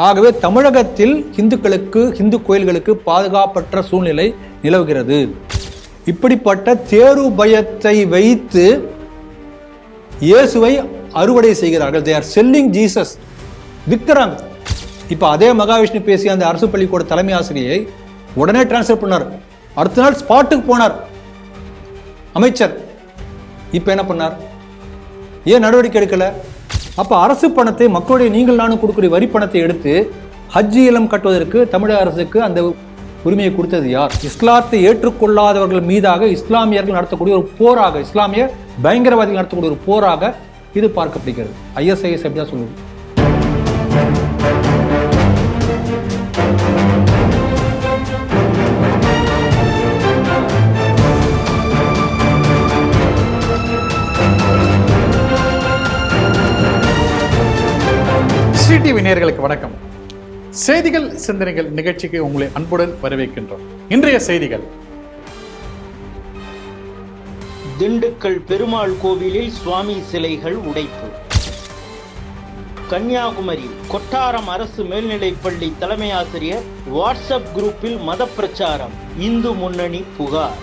ஆகவே தமிழகத்தில் இந்து கோயில்களுக்கு பாதுகாப்பற்ற சூழ்நிலை நிலவுகிறது. இப்படிப்பட்ட தேரு பயத்தை வைத்து இயேசுவை அறுவடை செய்கிறார்கள். they are selling Jesus, விற்கிறாங்க. இப்ப அதே மகாவிஷ்ணு பேசிய அந்த அரசு பள்ளிக்கூட தலைமை ஆசிரியை உடனே டிரான்ஸ்ஃபர் பண்ணார். அடுத்த நாள் ஸ்பாட்டுக்கு போனார் அமைச்சர். இப்ப என்ன பண்ணார்? ஏன் நடவடிக்கை எடுக்கல? அப்ப அரசு பணத்தை மக்களுடைய நீங்கள் நானும் கொடுக்கக்கூடிய வரி பணத்தை எடுத்து ஹஜ் இல்லம் கட்டுவதற்கு தமிழக அரசுக்கு அந்த உரிமையை கொடுத்தது யார்? இஸ்லாத்தை ஏற்றுக்கொள்ளாதவர்கள் மீதாக இஸ்லாமியர்கள் நடத்தக்கூடிய ஒரு போராக, இஸ்லாமிய பயங்கரவாதிகள் நடத்தக்கூடிய ஒரு போராக இது பார்க்கப்படுகிறது. ISIS அப்படிதான் சொல்லுது. டிவி நேயர்களுக்கு வணக்கம். செய்திகள் சிந்தனைகள் நிகழ்ச்சிக்கு உங்களை அன்புடன் வரவேற்கின்றோம். இன்றைய செய்திகள்: திண்டுக்கல் பெருமாள் கோவிலில் சுவாமி சிலைகள் உடைப்பு. கன்னியாகுமரி கொட்டாரம் அரசு மேல்நிலைப்பள்ளி தலைமை ஆசிரியர் வாட்ஸ்அப் குரூப்பில் மத பிரச்சாரம், இந்து முன்னணி புகார்.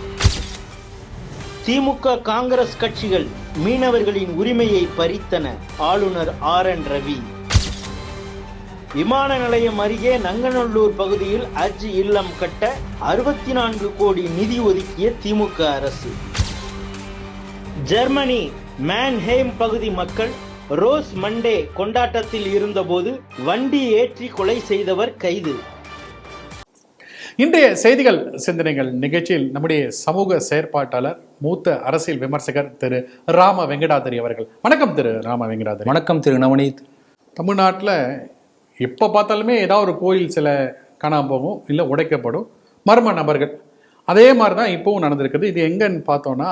திமுக காங்கிரஸ் கட்சிகள் மீனவர்களின் உரிமையை பறித்தன, ஆளுநர் RN ரவி. விமான நிலையம் அருகே நங்கநல்லூர் பகுதியில் ஹஜ் இல்லம் கட்ட 64 கோடி நிதி ஒதுக்கிய திமுக அரசு. ஜெர்மனி மேன்ஹெய்ம் பகுதி மக்கள் ரோஸ் மண்டே கொண்டாட்டத்தில் இருந்தபோது வண்டி ஏற்றி கொலை செய்தவர் கைது. இன்றைய செய்திகள் சிந்தனைகள் நிகழ்ச்சியில் நம்முடைய சமூக செயற்பாட்டாளர், மூத்த அரசியல் விமர்சகர் திரு ராம வெங்கடாதரி அவர்கள். வணக்கம் திரு ராம வெங்கடாதரி. வணக்கம் திரு நவநீத். தமிழ்நாட்டில் எப்போ பார்த்தாலுமே ஏதாவது ஒரு கோயில் சில காணாமல் போகும், இல்லை உடைக்கப்படும், மர்ம நபர்கள். அதே மாதிரி தான் இப்போவும் நடந்திருக்குது. இது எங்கன்னு பார்த்தோன்னா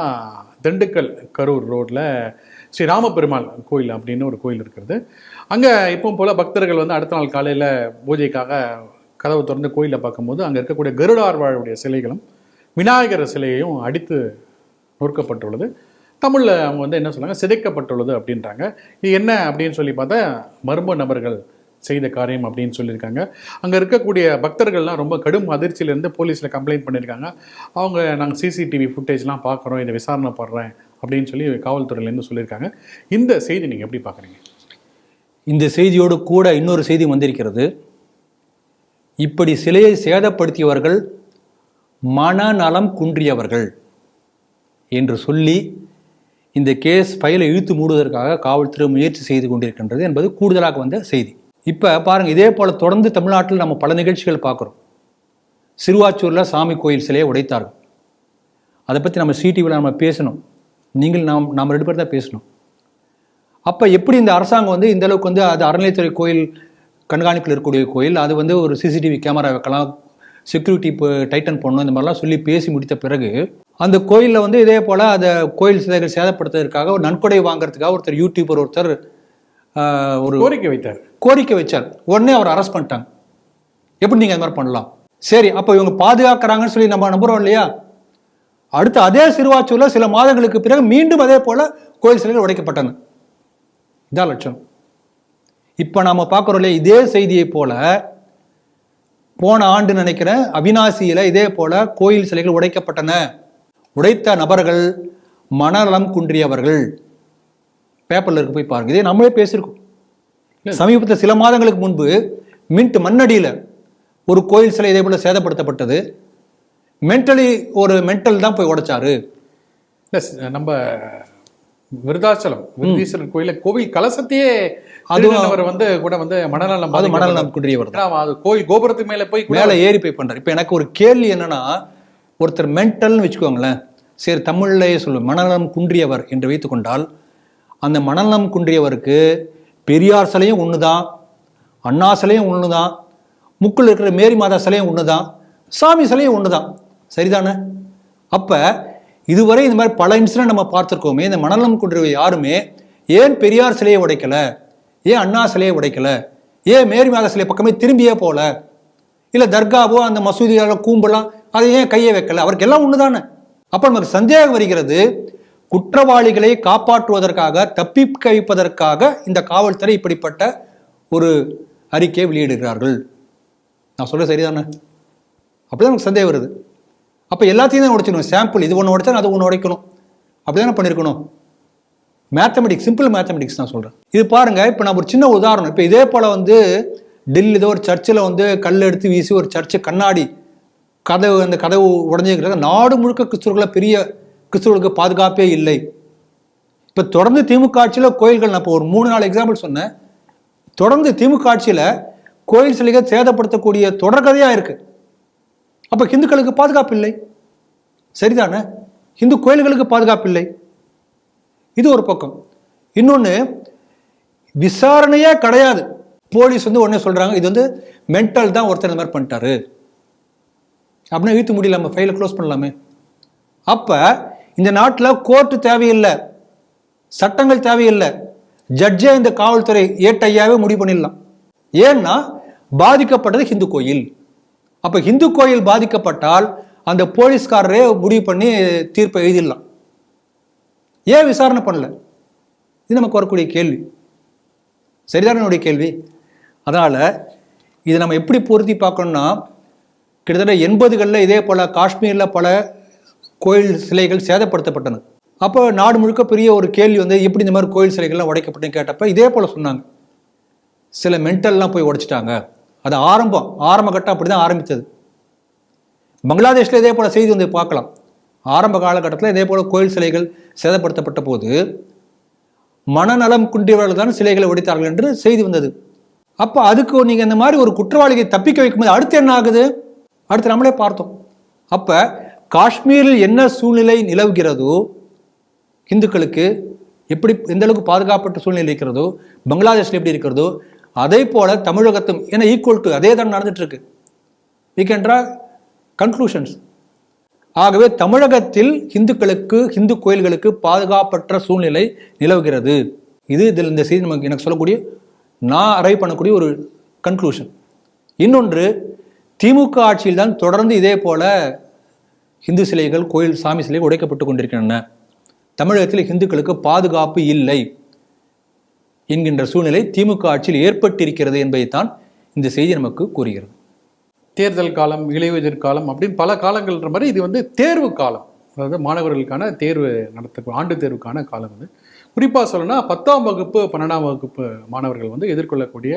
திண்டுக்கல் கரூர் ரோட்டில் ஸ்ரீ ராமபெருமாள் கோயில் அப்படின்னு ஒரு கோயில் இருக்கிறது. அங்கே இப்பவும் போல் பக்தர்கள் அடுத்த நாள் காலையில் பூஜைக்காக கதவு திறந்து கோயிலை பார்க்கும்போது அங்கே இருக்கக்கூடிய கருடார்வாழுடைய சிலைகளும் விநாயகர் சிலையையும் அடித்து நொறுக்கப்பட்டுள்ளது. தமிழில் அவங்க என்ன சொல்கிறாங்க, சிதைக்கப்பட்டுள்ளது அப்படின்றாங்க. இது என்ன அப்படின்னு சொல்லி பார்த்தா மர்ம நபர்கள் செய்த காரியம் அப்படின்னு சொல்லியிருக்காங்க. அங்கே இருக்கக்கூடிய பக்தர்கள்லாம் ரொம்ப கடும் அதிர்ச்சியிலேருந்து போலீஸில் கம்ப்ளைண்ட் பண்ணியிருக்காங்க. அவங்க நாங்கள் CCTV ஃபுட்டேஜ்லாம் பார்க்குறோம், இதை விசாரணை பண்ணுறேன் அப்படின்னு சொல்லி காவல்துறையிலேருந்து சொல்லியிருக்காங்க. இந்த செய்தி நீங்கள் எப்படி பார்க்குறீங்க? இந்த செய்தியோடு கூட இன்னொரு செய்தி வந்திருக்கிறது. இப்படி சிலையை சேதப்படுத்தியவர்கள் மனநலம் குன்றியவர்கள் என்று சொல்லி இந்த கேஸ் ஃபைலை இழுத்து மூடுவதற்காக காவல்துறை முயற்சி செய்து கொண்டிருக்கின்றது என்பது கூடுதலாக வந்த செய்தி. இப்போ பாருங்கள், இதே போல் தொடர்ந்து தமிழ்நாட்டில் நம்ம பல நிகழ்ச்சிகள் பார்க்குறோம். சிறுவாச்சூரில் சாமி கோயில் சிலையை உடைத்தார்கள். அதை பற்றி நம்ம CTVயில் நம்ம பேசணும். நாம் 2 பேர் தான் பேசணும். அப்போ எப்படி இந்த அரசாங்கம் இந்த அளவுக்கு அது அறநிலையத்துறை கோயில் கண்காணிப்பில் இருக்கக்கூடிய கோயில், அது ஒரு CCTV கேமரா வைக்கலாம், செக்யூரிட்டி டைட்டன் பண்ணணும், இந்த மாதிரிலாம் சொல்லி பேசி முடித்த பிறகு அந்த கோயிலில் இதே போல் அந்த கோயில் சிலைகள் சேதப்படுத்துவதற்காக ஒரு நன்கொடை வாங்குறதுக்காக ஒருத்தர் யூடியூபர் ஒரு கோரிக்கை வைச்சார். உடனே அவர் அரெஸ்ட் பண்ணிட்டாங்க. எப்படி நீங்கள் அது மாதிரி பண்ணலாம்? சரி, அப்போ இவங்க பாதுகாக்கிறாங்கன்னு சொல்லி நம்ம நம்புறோம் இல்லையா? அடுத்து அதே சிறுவாச்சூரில் சில மாதங்களுக்கு பிறகு மீண்டும் அதே போல கோயில் சிலைகள் உடைக்கப்பட்டன. இதான் லட்சம். இப்போ நாம் பார்க்குறோம் இல்லையா, இதே செய்தியை போல போன ஆண்டு நினைக்கிறேன் அவினாசியில் இதே போல கோயில் சிலைகள் உடைக்கப்பட்டன. உடைத்த நபர்கள் மனநலம் குன்றியவர்கள். பேப்பர்ல இருக்கு, போய் பாருங்க. இதே நம்மளே பேசியிருக்கோம். சமீபத்தில் சில மாதங்களுக்கு முன்பு மின்ட் மண்ணடியில் ஒரு கோயில் சிலை இதே போல சேதப்படுத்தப்பட்டது. மென்டல் தான் போய் உடைச்சாரு. நம்ம விருதாச்சலம் விருதீஸ்வரர் கோவில் கலசத்தையே அவர் கூட மனநலம் குன்றியவர் தான். அது கோயில் கோபுரத்துக்கு மேலே ஏறி போய் பண்றாரு. இப்போ எனக்கு ஒரு கேள்வி என்னன்னா, ஒருத்தர் மென்டல்னு வச்சுக்கோங்களேன், சரி தமிழ்லேயே சொல்லுவோம், மனநலம் குன்றியவர் என்று வைத்துக்கொண்டால், அந்த மனநலம் குன்றியவருக்கு பெரியார் சிலையும் ஒன்று தான், அண்ணா சிலையும் ஒன்று தான், முக்கில் இருக்கிற மேரி மாதா சிலையும் ஒன்று தான், சாமி சிலையும் ஒன்று தான். சரிதானே? அப்போ இதுவரை இந்த மாதிரி பல இன்சிடென்ட் நம்ம பார்த்துருக்கோமே. இந்த மனநலம் குன்றியவர் யாருமே ஏன் பெரியார் சிலையை உடைக்கலை, ஏன் அண்ணா சிலையை உடைக்கலை, ஏன் மேரி மாதா சிலை பக்கமே திரும்பியே போகல, இல்லை தர்காவோ அந்த மசூதியால் கூம்பெல்லாம் அதை ஏன் கையை வைக்கல? அவருக்கு எல்லாம் ஒன்று தானே. அப்போ நமக்கு சந்தேகம் வருகிறது, குற்றவாளிகளை காப்பாற்றுவதற்காக, தப்பிக்க வைப்பதற்காக இந்த காவல்துறை இப்படிப்பட்ட ஒரு அறிக்கையை வெளியிடுகிறார்கள். நான் சொல்ல சரிதானே? அப்படிதான் எனக்கு சந்தேகம் வருது. அப்போ எல்லாத்தையும் தான் உடைச்சிக்கணும். சாம்பிள் இது ஒன்று உடைச்சா அது ஒன்று உடைக்கணும். அப்படி தானே பண்ணியிருக்கணும். மேத்தமெட்டிக்ஸ், சிம்பிள் மேத்தமெட்டிக்ஸ் நான் சொல்கிறேன். இது பாருங்கள், இப்போ நான் ஒரு சின்ன உதாரணம். இப்போ இதே போல் டெல்லி ஏதோ ஒரு சர்ச்சில் கல் எடுத்து வீசி ஒரு சர்ச்சு கண்ணாடி கதவு, அந்த கதவு உடஞ்சிருக்கிறாங்க. நாடு முழுக்க கிறிஸ்துவர்களை, பெரிய கிறிஸ்துவர்களுக்கு பாதுகாப்பே இல்லை. இப்போ தொடர்ந்து திமுக ஆட்சியில் கோயில்கள், நான் இப்போ ஒரு 3-4 எக்ஸாம்பிள் சொன்னேன். தொடர்ந்து திமுக ஆட்சியில் கோயில் சிலைகள் சேதப்படுத்தக்கூடிய தொடர்கதையாக இருக்குது. அப்போ ஹிந்துக்களுக்கு பாதுகாப்பு இல்லை, சரிதானே? ஹிந்து கோயில்களுக்கு பாதுகாப்பு இல்லை. இது ஒரு பக்கம். இன்னொன்று, விசாரணையே கிடையாது. போலீஸ் உடனே சொல்கிறாங்க இது மென்டல் தான், ஒருத்தர் இந்த மாதிரி பண்ணிட்டாரு அப்படின்னா இழுத்து முடியலாமா? ஃபைலை க்ளோஸ் பண்ணலாமே. அப்போ இந்த நாட்டில் கோர்ட்டு தேவையில்லை, சட்டங்கள் தேவையில்லை, ஜட்ஜே இந்த காவல்துறை ஏட்டையாவே முடிவு பண்ணிடலாம். ஏன்னா பாதிக்கப்பட்டது ஹிந்து கோயில். அப்போ ஹிந்து கோயில் பாதிக்கப்பட்டால் அந்த போலீஸ்காரரே முடிவு பண்ணி தீர்ப்பை எழுதிடலாம். ஏன் விசாரணை பண்ணல? இது நமக்கு வரக்கூடிய கேள்வி, சரிதான என்னுடைய கேள்வி. அதனால் இதை நம்ம எப்படி பொருத்தி பார்க்கணும்னா, கிட்டத்தட்ட 80களில் இதே போல் காஷ்மீரில் பல கோயில் சிலைகள் சேதப்படுத்தப்பட்டன. அப்போ நாடு முழுக்க பெரிய ஒரு கேள்வி எப்படி இந்த மாதிரி கோயில் சிலைகள்லாம் உடைக்கப்பட்டுன்னு கேட்டப்ப இதே போல் சொன்னாங்க, சில மென்டல்லாம் போய் உடைச்சிட்டாங்க. அது ஆரம்ப கட்டம் அப்படி தான் ஆரம்பித்தது. பங்களாதேஷில் இதே போல் செய்தி பார்க்கலாம். ஆரம்ப காலகட்டத்தில் இதே போல் கோயில் சிலைகள் சேதப்படுத்தப்பட்ட போது மனநலம் குன்றியவர்கள் தான் சிலைகளை உடைத்தார்கள் என்று செய்தி வந்தது. அப்போ அதுக்கு நீங்கள் இந்த மாதிரி ஒரு குற்றவாளியை தப்பிக்க வைக்கும்போது அடுத்து என்ன ஆகுது? அடுத்து நம்மளே பார்த்தோம். அப்போ காஷ்மீரில் என்ன சூழ்நிலை நிலவுகிறதோ, இந்துக்களுக்கு எப்படி எந்த அளவுக்கு பாதுகாப்பட்ட சூழ்நிலை இருக்கிறதோ, பங்களாதேஷில் எப்படி இருக்கிறதோ, அதே போல தமிழகத்தும் ஏன்னா ஈக்குவல் டு அதே தான் நடந்துட்டு இருக்கு. we can draw conclusions. ஆகவே தமிழகத்தில் இந்துக்களுக்கு, இந்து கோயில்களுக்கு பாதுகாப்பற்ற சூழ்நிலை நிலவுகிறது. இதில் இந்த செய்தி நமக்கு எனக்கு சொல்லக்கூடிய, நான் அரைவ் பண்ணக்கூடிய ஒரு கன்க்ளூஷன். இன்னொன்று, திமுக ஆட்சியில் தான் தொடர்ந்து இதே போல இந்து சிலைகள், கோயில் சாமி சிலைகள் உடைக்கப்பட்டு கொண்டிருக்கின்றன. தமிழகத்தில் இந்துக்களுக்கு பாதுகாப்பு இல்லை என்கின்ற சூழ்நிலை திமுக ஆட்சியில் ஏற்பட்டிருக்கிறது என்பதைத்தான் இந்த செய்தி நமக்கு கூறுகிறது. தேர்தல் காலம், இலையுதிர் காலம் அப்படின்னு பல காலங்கள்ன்ற மாதிரி இது தேர்வு காலம். அதாவது மாணவர்களுக்கான தேர்வு ஆண்டு தேர்வுக்கான காலம். குறிப்பாக சொல்லணும்னா 10ஆம் வகுப்பு 12ஆம் வகுப்பு மாணவர்கள் எதிர்கொள்ளக்கூடிய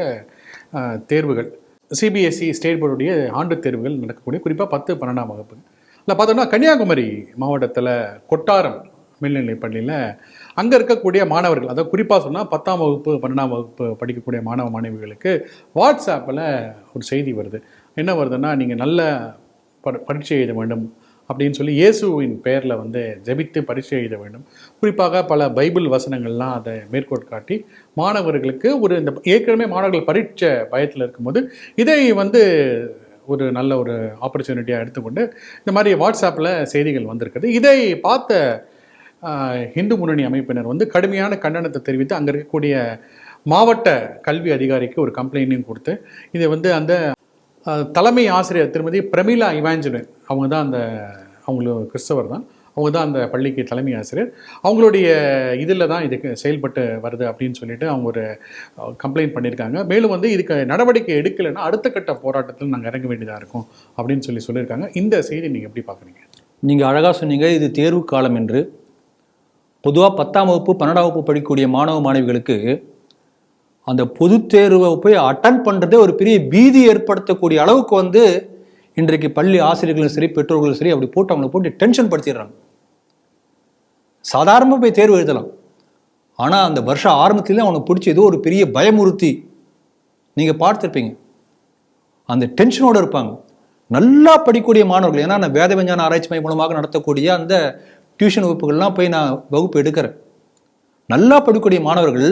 தேர்வுகள், சிபிஎஸ்சி ஸ்டேட் போர்டுடைய ஆண்டு தேர்வுகள் நடக்கக்கூடிய குறிப்பாக 10, 12ஆம் வகுப்பு. இல்லை பார்த்தோம்னா கன்னியாகுமரி மாவட்டத்தில் கொட்டாரம் மேல்நிலைப் பள்ளியில் அங்கே இருக்கக்கூடிய மாணவர்கள், அதாவது குறிப்பாக சொன்னால் 10ஆம் வகுப்பு 12ஆம் வகுப்பு படிக்கக்கூடிய மாணவ மாணவிகளுக்கு வாட்ஸ்ஆப்பில் ஒரு செய்தி வருது. என்ன வருதுன்னா, நீங்கள் நல்ல பரீட்சை எழுத வேண்டும் அப்படின்னு சொல்லி இயேசுவின் பெயரில் ஜெபித்து பரீட்சை எழுத வேண்டும். குறிப்பாக பல பைபிள் வசனங்கள்லாம் அதை மேற்கோள் காட்டி மாணவர்களுக்கு இந்த ஏற்கனவே மாணவர்கள் பரீட்சை பயத்தில் இருக்கும்போது இதை ஒரு நல்ல ஒரு ஆப்பர்ச்சுனிட்டியாக எடுத்துக்கொண்டு இந்த மாதிரி வாட்ஸ்ஆப்பில் செய்திகள் வந்திருக்குது. இதை பார்த்த இந்து முன்னணி அமைப்பினர் கடுமையான கண்டனத்தை தெரிவித்து அங்கே இருக்கக்கூடிய மாவட்ட கல்வி அதிகாரிக்கு ஒரு கம்ப்ளைண்ட்டையும் கொடுத்து இதை அந்த தலைமை ஆசிரியர் திருமதி பிரமிளா இவாஞ்சலின், அவங்க தான் அவங்களுக்கு கிறிஸ்தவர் தான், அவங்க தான் அந்த பள்ளிக்கு தலைமை ஆசிரியர், அவங்களுடைய இதில் தான் இதுக்கு செயல்பட்டு வருது அப்படின்னு சொல்லிட்டு அவங்க ஒரு கம்ப்ளைண்ட் பண்ணியிருக்காங்க. மேலும் இதுக்கு நடவடிக்கை எடுக்கலைன்னா அடுத்த கட்ட போராட்டத்தில் நாங்கள் இறங்க வேண்டியதாக இருக்கும் அப்படின்னு சொல்லியிருக்காங்க. இந்த செய்தி நீங்கள் எப்படி பார்க்குறீங்க? நீங்கள் அழகாக சொன்னீங்க, இது தேர்வு காலம் என்று. பொதுவாக 10ஆம் வகுப்பு 12ஆம் வகுப்பு படிக்கக்கூடிய மாணவ மாணவிகளுக்கு அந்த பொது தேர்வை போய் அட்டன் பண்ணுறதே ஒரு பெரிய பீதி ஏற்படுத்தக்கூடிய அளவுக்கு இன்றைக்கு பள்ளி ஆசிரியர்களும் சரி, பெற்றோர்களும் சரி, அப்படி போட்டு அவங்களை போட்டு டென்ஷன் படுத்திடுறாங்க. சாதாரணமாக போய் தேர்வு எழுதலாம், ஆனால் அந்த வருஷம் ஆரம்பத்துலேயே அவனுக்கு பிடிச்ச ஏதோ ஒரு பெரிய பயமுறுத்தி நீங்கள் பார்த்துருப்பீங்க. அந்த டென்ஷனோடு இருப்பாங்க. நல்லா படிக்கக்கூடிய மாணவர்கள், ஏன்னா நான் வேத விஞ்ஞான ஆராய்ச்சி மையம் மூலமாக நடத்தக்கூடிய அந்த டியூஷன் வகுப்புகள்லாம் போய் நான் வகுப்பு எடுக்கிறேன். நல்லா படிக்கக்கூடிய மாணவர்கள்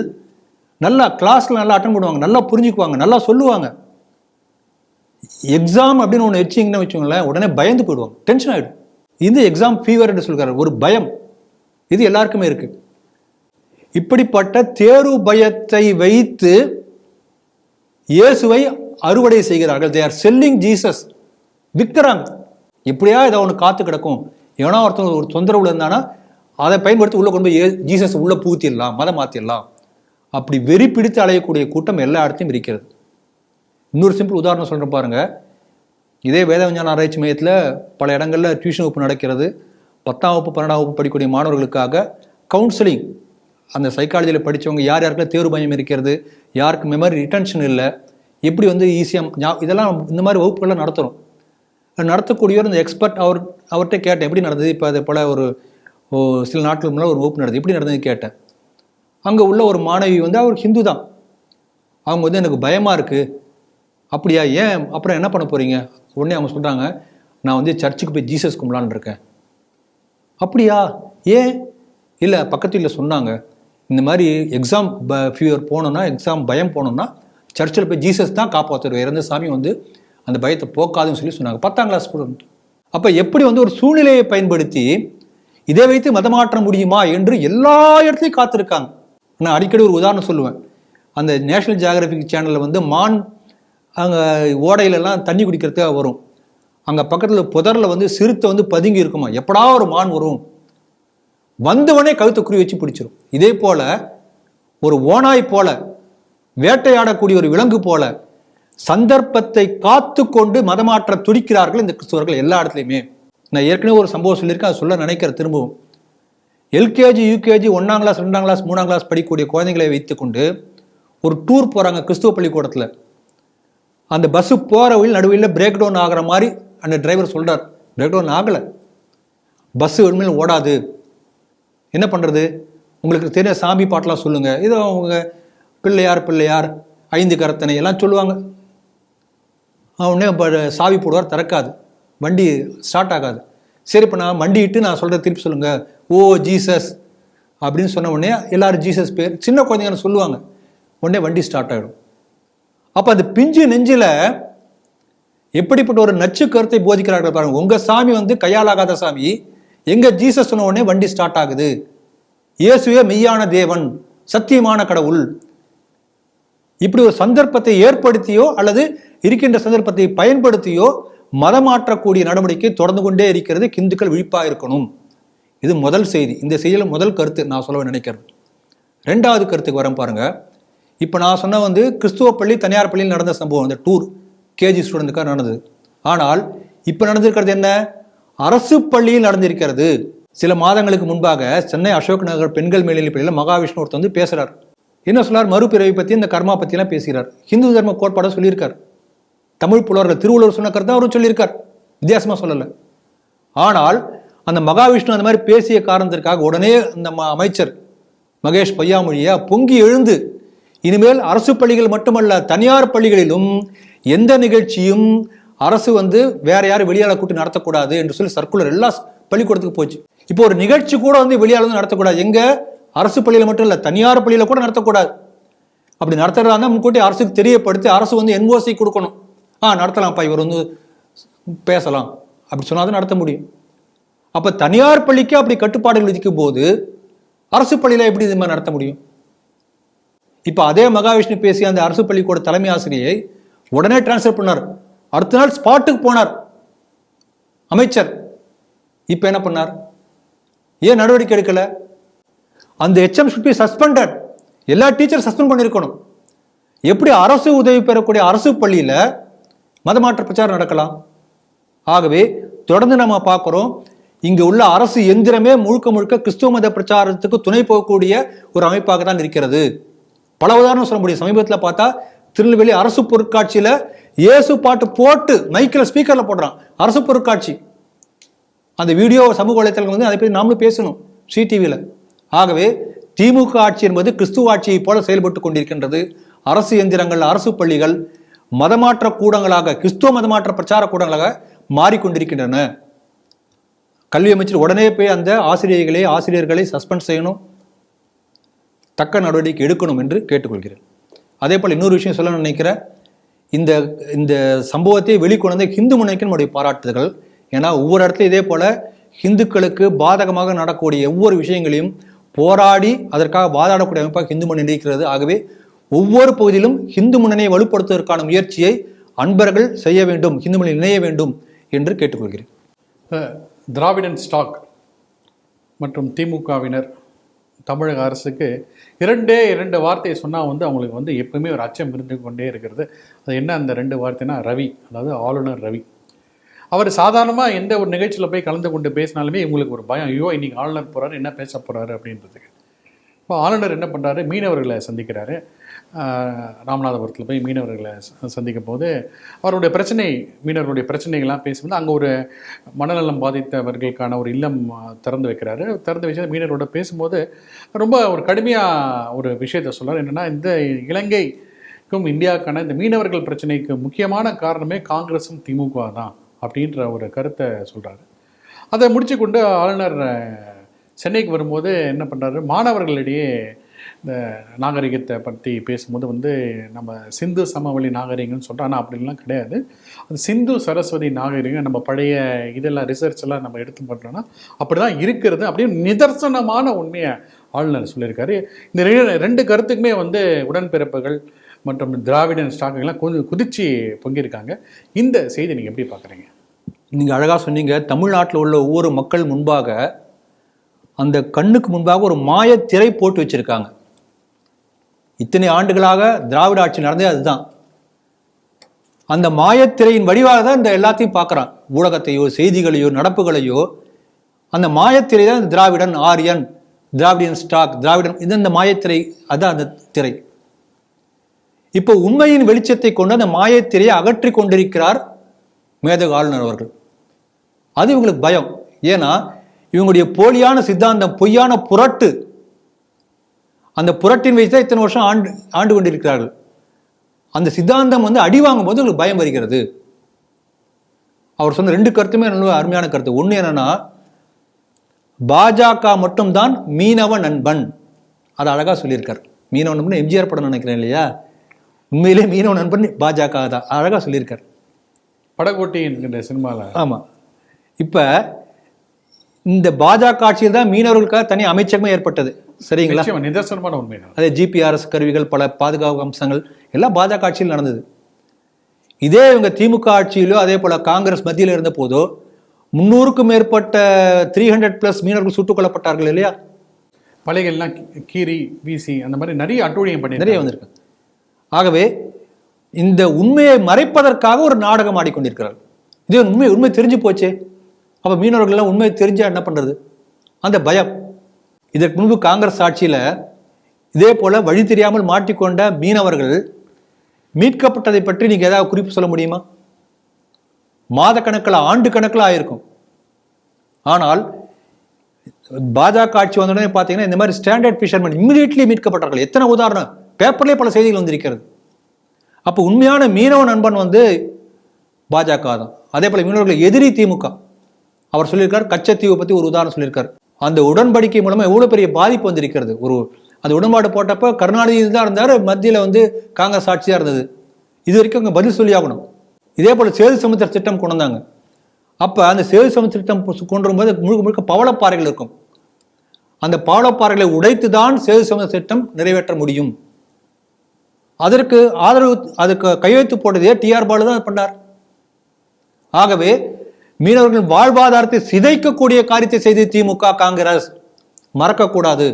நல்லா கிளாஸில் நல்லா அட்டன் பண்ணுவாங்க, நல்லா புரிஞ்சுக்குவாங்க, நல்லா சொல்லுவாங்க. எக்ஸாம் அப்படின்னு ஒன்று வச்சிங்கன்னு வச்சுக்கோங்களேன், உடனே பயந்து போயிடுவாங்க, டென்ஷன் ஆகிடும். இந்த எக்ஸாம் ஃபீவர் என்று சொல்கிறார், ஒரு பயம், இது எல்லாருக்குமே இருக்கு. இப்படிப்பட்ட தேர்வு பயத்தை வைத்து இயேசுவை அறுவடை செய்கிறார்கள். தே ஆர் செல்லிங் ஜீசஸ், விற்கிறாங்க. எப்படியா இதை ஒன்று காத்து கிடக்கும், எவனா ஒருத்தன் ஒரு தொந்தரவுல இருந்தானா அதை பயன்படுத்தி உள்ள கொண்டு போய் ஜீசஸ் உள்ள பூத்திடலாம், மதம் மாற்றிடலாம். அப்படி வெறி பிடித்து அலையக்கூடிய கூட்டம் எல்லா இடத்தையும் இருக்கிறது. இன்னொரு சிம்பிள் உதாரணம் சொல்கிறேன் பாருங்க. இதே வேத விஞ்ஞான ஆராய்ச்சி மையத்தில் பல இடங்களில் டியூஷன் வகுப்பு நடக்கிறது. 10ஆம் வகுப்பு 12ஆம் வகுப்பு படிக்கக்கூடிய மாணவர்களுக்காக கவுன்சிலிங், அந்த சைக்காலஜியில் படித்தவங்க யார் யாருக்குள்ள தேர்வு பயம் இருக்கிறது, யாருக்கு மெமரி ரிட்டன்ஷன் இல்லை, எப்படி வந்து ஈஸியாக இதெல்லாம் இந்த மாதிரி வகுப்புகள்லாம் நடத்துகிறோம். நடத்தக்கூடியவர் இந்த எக்ஸ்பர்ட் அவர்கிட்ட கேட்டேன் எப்படி நடந்தது. இப்போ அதே போல் ஒரு சில நாட்கள் முன்னாடி ஒரு வகுப்பு நடந்தது, எப்படி நடந்ததுன்னு கேட்டேன். அங்கே உள்ள ஒரு மாணவி வந்து அவர் ஹிந்து தான். அவங்க வந்து எனக்கு பயமாக இருக்குது. அப்படியா, ஏன், அப்புறம் என்ன பண்ண போகிறீங்க? உடனே அவங்க சொல்கிறாங்க, நான் வந்து சர்ச்சுக்கு போய் ஜீசஸ் கும்பலான்னு இருக்கேன். அப்படியா, ஏன்? இல்லை, பக்கத்து வீட்டில் சொன்னாங்க இந்த மாதிரி எக்ஸாம் ஃபியூர் போனோன்னா, எக்ஸாம் பயம் போனோம்னா சர்ச்சில் போய் ஜீசஸ் தான் காப்பாற்றுவார், இறந்த சாமி வந்து அந்த பயத்தை போக்காதுன்னு சொல்லி சொன்னாங்க. 10ஆம் கிளாஸ் ஸ்டூடெண்ட். அப்போ எப்படி வந்து ஒரு சூழ்நிலையை பயன்படுத்தி இதை வைத்து மதமாற்ற முடியுமா என்று எல்லா இடத்துலையும் காத்திருக்காங்க. நான் அடிக்கடி ஒரு உதாரணம் சொல்லுவேன். அந்த நேஷனல் ஜியாகிரபிக் சேனலில் வந்து மான் அங்கே ஓடையிலெல்லாம் தண்ணி குடிக்கிறதுக்காக வரும். அங்கே பக்கத்தில் புதரில் வந்து சிறுத்தை வந்து பதுங்கி இருக்குமா, எப்படா ஒரு மான் வரும், வந்தவனே கழுத்தை குறி வச்சு பிடிச்சிரும். இதே போல ஒரு ஓநாய் போல, வேட்டையாடக்கூடிய ஒரு விலங்கு போல சந்தர்ப்பத்தை காத்து கொண்டு மதமாற்ற துடிக்கிறார்கள் இந்த கிறிஸ்தவர்கள் எல்லா இடத்துலையுமே. நான் ஏற்கனவே ஒரு சம்பவம் சொல்லியிருக்கேன், அதை சொல்ல நினைக்கிறேன் திரும்பவும். எல்கேஜி, யூகேஜி, 1ஆம் கிளாஸ், 2ஆம் கிளாஸ், 3ஆம் கிளாஸ் படிக்கக்கூடிய குழந்தைங்களை வைத்துக்கொண்டு ஒரு டூர் போகிறாங்க கிறிஸ்துவ பள்ளிக்கூடத்தில். அந்த பஸ்ஸு போகிற வழியில் நடுவில் பிரேக் டவுன் ஆகிற மாதிரி அந்த டிரைவர் சொல்கிறார். பிரேக் டவுன் ஆகலை, பஸ்ஸு உண்மையில் ஓடாது, என்ன பண்ணுறது, உங்களுக்கு தெரிய சாமி பாட்டெலாம் சொல்லுங்கள். இதோ அவங்க பிள்ளையார் 5 கரத்தனை எல்லாம் சொல்லுவாங்க. உடனே சாவி போடுவார், திறக்காது, வண்டி ஸ்டார்ட் ஆகாது. சரி, இப்போ நான் வண்டி இட்டு நான் சொல்கிறத திருப்பி சொல்லுங்கள், ஓ ஜீசஸ் அப்படின்னு சொன்ன உடனே எல்லாரும் ஜீசஸ் பேர் சின்ன குழந்தைங்கன்னு சொல்லுவாங்க. உடனே வண்டி ஸ்டார்ட் ஆகிடும். அப்போ அந்த பிஞ்சு நெஞ்சில் எப்படிப்பட்ட ஒரு நச்சு கருத்தை போதிக்கிறார்கள் பாருங்க. உங்கள் சாமி வந்து கையாலாகாத சாமி, எங்கள் ஜீசஸ் சொன்ன உடனே வண்டி ஸ்டார்ட் ஆகுது. இயேசுவே மெய்யான தேவன், சத்தியமான கடவுள். இப்படி ஒரு சந்தர்ப்பத்தை ஏற்படுத்தியோ அல்லது இருக்கின்ற சந்தர்ப்பத்தை பயன்படுத்தியோ மதமாற்றக்கூடிய நடவடிக்கை தொடர்ந்து கொண்டே இருக்கிறது. இந்துக்கள் விழிப்பாக இருக்கணும். இது முதல் செய்தி. இந்த செய்தியில் முதல் கருத்து நான் சொல்ல நினைக்கிறது. 2வது கருத்துக்கு வரேன் பாருங்க. இப்போ நான் சொன்ன வந்து கிறிஸ்துவ பள்ளி, தனியார் பள்ளியில் நடந்த சம்பவம், அந்த டூர் கேஜி ஸ்டூடெண்ட்டுக்காக நடந்தது. ஆனால் இப்போ நடந்திருக்கிறது என்ன, அரசு பள்ளியில் நடந்திருக்கிறது. சில மாதங்களுக்கு முன்பாக சென்னை அசோக் நகர் பெண்கள் மேல்நிலைப் பள்ளியில் மகாவிஷ்ணு ஒருத்தர் வந்து பேசுகிறார். என்ன சொல்றார், மறுபிறவை பற்றி, இந்த கர்மா பற்றிலாம் பேசுகிறார். ஹிந்து தர்ம கோட்பாடை சொல்லியிருக்கார். தமிழ் புலவர்கள் திருவள்ளுவர் சொன்ன கருத்தை அவரும் சொல்லியிருக்கார், வித்தியாசமாக சொல்லலை. ஆனால் அந்த மகாவிஷ்ணு அந்த மாதிரி பேசிய காரணத்திற்காக உடனே அந்த அமைச்சர் மகேஷ் பொய்யாமொழியா பொங்கி எழுந்து, இனிமேல் அரசு பள்ளிகள் மட்டுமல்ல தனியார் பள்ளிகளிலும் எந்த நிகழ்ச்சியும் அரசு வந்து வேற யாரும் வெளியாள கூட்டி நடத்தக்கூடாது என்று சொல்லி சர்க்குலர் எல்லா பள்ளிக்கூடத்துக்கு போச்சு. இப்போ ஒரு நிகழ்ச்சி கூட வந்து வெளியாள நடத்தக்கூடாது, எங்க அரசு பள்ளியில மட்டும் இல்லை தனியார் பள்ளியில கூட நடத்தக்கூடாது. அப்படி நடத்துறதா இருந்தால் முன்கூட்டி அரசுக்கு தெரியப்படுத்தி அரசு வந்து என்ஓசி கொடுக்கணும். நடத்தலாம்ப்பா, இவர் வந்து பேசலாம் அப்படி சொன்னாதான் நடத்த முடியும். அப்போ தனியார் பள்ளிக்கு அப்படி கட்டுப்பாடுகள் விதிக்கும் போது அரசு பள்ளியில் எப்படி இது மாதிரி நடத்த முடியும்? இப்போ அதே மகாவிஷ்ணு பேசிய அந்த அரசு பள்ளிக்கூட தலைமை ஆசிரியை உடனே டிரான்ஸ்ஃபர் பண்ணார். அடுத்த நாள் ஸ்பாட்டுக்கு போனார் அமைச்சர். இப்போ என்ன பண்ணார், ஏன் நடவடிக்கை எடுக்கல? அந்த HM should be suspended. எல்லா டீச்சர் சஸ்பெண்ட் பண்ணியிருக்கணும். எப்படி அரசு உதவி பெறக்கூடிய அரசு பள்ளியில் மதமாற்ற பிரச்சாரம் நடக்கலாம்? ஆகவே தொடர்ந்து நம்ம பார்க்குறோம், இங்கு உள்ள அரசு எந்திரமே முழுக்க முழுக்க கிறிஸ்துவ மத பிரச்சாரத்துக்கு துணை போகக்கூடிய ஒரு அமைப்பாக தான் இருக்கிறது. பல உதாரணம் சொல்ல முடியும். சமீபத்தில் பார்த்தா திருநெல்வேலி அரசு பொருட்காட்சியில் இயேசு பாட்டு போட்டு மைக்கில் ஸ்பீக்கரில் போடுறான், அரசு பொருட்காட்சி. அந்த வீடியோ சமூக வலைத்தளங்கள் வந்து அதை பற்றி நாமளும் பேசணும் ஸ்ரீ டிவியில். ஆகவே திமுக ஆட்சி என்பது கிறிஸ்துவ ஆட்சியை போல செயல்பட்டு கொண்டிருக்கின்றது. அரசு எந்திரங்கள், அரசு பள்ளிகள் மதமாற்ற கூடங்களாக, கிறிஸ்துவ மதமாற்ற பிரச்சார கூடங்களாக மாறிக்கொண்டிருக்கின்றன. கல்வி அமைச்சர் உடனே போய் அந்த ஆசிரியர்களை சஸ்பெண்ட் செய்யணும், தக்க நடவடிக்கை எடுக்கணும் என்று கேட்டுக்கொள்கிறேன். அதே போல் இன்னொரு விஷயம் சொல்ல நினைக்கிறேன். இந்த சம்பவத்தை வெளிக்கொணர்ந்த ஹிந்து முன்னணிக்கு நம்முடைய பாராட்டுதல்கள். ஏன்னா ஒவ்வொரு இடத்துலையும் இதே போல ஹிந்துக்களுக்கு பாதகமாக நடக்கக்கூடிய ஒவ்வொரு விஷயங்களையும் போராடி அதற்காக வாதாடக்கூடிய அமைப்பாக ஹிந்து முன்னணி இருக்கிறது. ஆகவே ஒவ்வொரு பகுதியிலும் ஹிந்து முன்னணியை வலுப்படுத்துவதற்கான முயற்சியை அன்பர்கள் செய்ய வேண்டும், ஹிந்து முன்னணி இணைய வேண்டும் என்று கேட்டுக்கொள்கிறேன். திராவிடன் ஸ்டாக் மற்றும் திமுகவினர் தமிழக அரசுக்கு இரண்டு வார்த்தையை சொன்னால் வந்து அவங்களுக்கு வந்து எப்பவுமே ஒரு அச்சம் இருந்து கொண்டே இருக்கிறது. அது என்ன அந்த 2 வார்த்தைனா ரவி, அதாவது ஆளுநர் ரவி. அவர் சாதாரணமாக எந்த ஒரு நிகழ்ச்சியில் போய் கலந்து கொண்டு பேசினாலுமே இவங்களுக்கு ஒரு பயம், ஐயோ இன்னைக்கு ஆளுநர் போகிறாரு, என்ன பேச போகிறாரு அப்படின்றதுக்கு. இப்போ ஆளுநர் என்ன பண்ணுறாரு, மீனவர்களை சந்திக்கிறாரு. ராமநாதபுரத்தில் போய் மீனவர்களை சந்திக்கும் போது அவருடைய மீனவர்களுடைய பிரச்சனைகள்லாம் பேசும்போது அங்கே ஒரு மனநலம் பாதித்தவர்களுக்கான ஒரு இல்லம் திறந்து வைக்கிறாரு. திறந்து வச்சு மீனவர்களோட பேசும்போது ரொம்ப ஒரு கடுமையாக ஒரு விஷயத்த சொல்கிறார். என்னென்னா, இந்த இலங்கைக்கும் இந்தியாவுக்கான இந்த மீனவர்கள் பிரச்சனைக்கு முக்கியமான காரணமே காங்கிரஸும் திமுக தான் அப்படின்ற ஒரு கருத்தை சொல்கிறாரு. அதை முடிச்சு கொண்டு ஆளுநர் சென்னைக்கு வரும்போது என்ன பண்ணுறாரு, மாணவர்களிடையே இந்த நாகரிகத்தை பற்றி பேசும்போது வந்து நம்ம சிந்து சமவெளி நாகரிகம்னு சொல்கிறோம். ஆனால் அப்படின்லாம் கிடையாது. அது சிந்து சரஸ்வதி நாகரிகம். நம்ம பழைய இதெல்லாம் ரிசர்ச் எல்லாம் நம்ம எடுத்து பண்ணுறோன்னா அப்படி தான் இருக்கிறது அப்படின்னு நிதர்சனமான உண்மையை ஆளுநர் சொல்லியிருக்காரு. இந்த 2 கருத்துக்குமே வந்து உடன்பிறப்புகள் மற்றும் திராவிடன் ஸ்டாக்குகள்லாம் கொஞ்சம் குதிச்சு பொங்கியிருக்காங்க. இந்த செய்தி நீங்கள் எப்படி பார்க்குறீங்க? நீங்கள் அழகாக சொன்னீங்க. தமிழ்நாட்டில் உள்ள ஒவ்வொரு மக்கள் முன்பாக அந்த கண்ணுக்கு முன்பாக ஒரு மாயத்திரை போட்டு வச்சிருக்காங்க. இத்தனை ஆண்டுகளாக திராவிட ஆட்சி நடந்தே அதுதான். அந்த மாயத்திரையின் வடிவாக தான் இந்த எல்லாத்தையும் பார்க்குறான். ஊடகத்தையோ செய்திகளையோ நடப்புகளையோ அந்த மாயத்திரை தான் இந்த திராவிடன், ஆரியன், திராவிடியன் ஸ்டாக், திராவிடன், இது அந்த மாயத்திரை, அதுதான் அந்த திரை. இப்போ உண்மையின் வெளிச்சத்தை கொண்டு அந்த மாயத்திரையை அகற்றி கொண்டிருக்கிறார் மேதகு ஆளுநர் அவர்கள். அது இவங்களுக்கு பயம். ஏன்னா இவங்களுடைய போலியான சித்தாந்தம், பொய்யான புரட்டு, அந்த புரட்டின் வயசு தான் இத்தனை வருஷம் ஆண்டு கொண்டிருக்கிறார்கள். அந்த சித்தாந்தம் வந்து அடி வாங்கும் போது உங்களுக்கு பயம் வருகிறது. அவர் சொன்ன 2 கருத்துமே நல்ல அருமையான கருத்து. ஒன்று என்னன்னா, பாஜக மட்டும்தான் மீனவ நண்பன். அதை அழகா சொல்லியிருக்கார். மீனவ நண்பன் எம்ஜிஆர் படம் நினைக்கிறேன் இல்லையா? உண்மையிலே மீனவ நண்பன் பாஜக தான், அழகா சொல்லியிருக்கார். படகோட்டி என்கின்ற சினிமாவில். ஆமாம். இப்போ இந்த பாஜக ஆட்சியில் தான் மீனவர்களுக்காக தனி அமைச்சகமே ஏற்பட்டது. சரிங்களா? நிதர்சனமான உண்மை. அதே ஜிபிஆர்எஸ் கருவிகள், பல பாதுகாப்பு அம்சங்கள் எல்லாம் பாஜக ஆட்சியில் நடந்தது. இதே இவங்க திமுக ஆட்சியிலோ அதே போல காங்கிரஸ் மத்தியில் இருந்த போதோ 300க்கும் மேற்பட்ட 300+ மீனவர்கள் சுட்டுக் கொல்லப்பட்டார்கள் இல்லையா? பழையெல்லாம் கீரி வீசி அந்த மாதிரி நிறைய அட்டூழியம் பண்ணி நிறைய வந்திருக்கு. ஆகவே இந்த உண்மையை மறைப்பதற்காக ஒரு நாடகம் ஆடிக்கொண்டிருக்கிறார். இதே உண்மை தெரிஞ்சு போச்சே, அப்போ மீனவர்கள்லாம் உண்மை தெரிஞ்சா என்ன பண்றது? அந்த பயம். இதற்கு முன்பு காங்கிரஸ் ஆட்சியில் இதே போல வழி தெரியாமல் மாட்டிக்கொண்ட மீனவர்கள் மீட்கப்பட்டதை பற்றி நீங்க ஏதாவது குறிப்பு சொல்ல முடியுமா? மாத கணக்கில், ஆண்டு கணக்கில் ஆயிருக்கும். ஆனால் பாஜக ஆட்சி வந்த உடனே பார்த்தீங்கன்னா இந்த மாதிரி ஸ்டாண்டர்ட் ஃபிஷர்மேன் இமிடியேட்லி மீட்கப்பட்டார்கள். எத்தனை உதாரணம், பேப்பர்லேயே பல செய்திகள் வந்திருக்கிறது. அப்போ உண்மையான மீனவ நண்பன் வந்து பாஜக தான். அதே போல மீனவர்கள் எதிரி திமுக. அவர் சொல்லியிருக்கார், கச்சத்தீவை பற்றி ஒரு உதாரணம் சொல்லியிருக்கார். அந்த உடன்படிக்கை மூலமா எவ்வளவு பெரிய பாதிப்பு வந்திருக்கிறது. அந்த உடன்பாடு போட்டப்ப கருணாநிதி தான் இருந்தார், மத்தியில் வந்து காங்கிரஸ் ஆட்சி தான் இருந்தது. இது வரைக்கும் அவங்க பதில் சொல்லி ஆகணும். இதே போல சேது சமுத்திர திட்டம் கொண்டு வந்தாங்க. அப்ப அந்த சேது சமுத்திர திட்டம் கொண்டு வரும்போது முழுக்க முழுக்க பவளப்பாறைகள் இருக்கும். அந்த பவளப்பாறைகளை உடைத்து தான் சேது சமுத்திர திட்டம் நிறைவேற்ற முடியும். அதற்கு ஆதரவு, அதுக்கு கையெழுத்து போட்டதே டிஆர் பாலு தான் பண்ணார். ஆகவே மீனவர்கள் வாழ்வாதாரத்தை சிதைக்கக்கூடிய காரியத்தை செய்து திமுக, காங்கிரஸ் மறக்கக்கூடாது.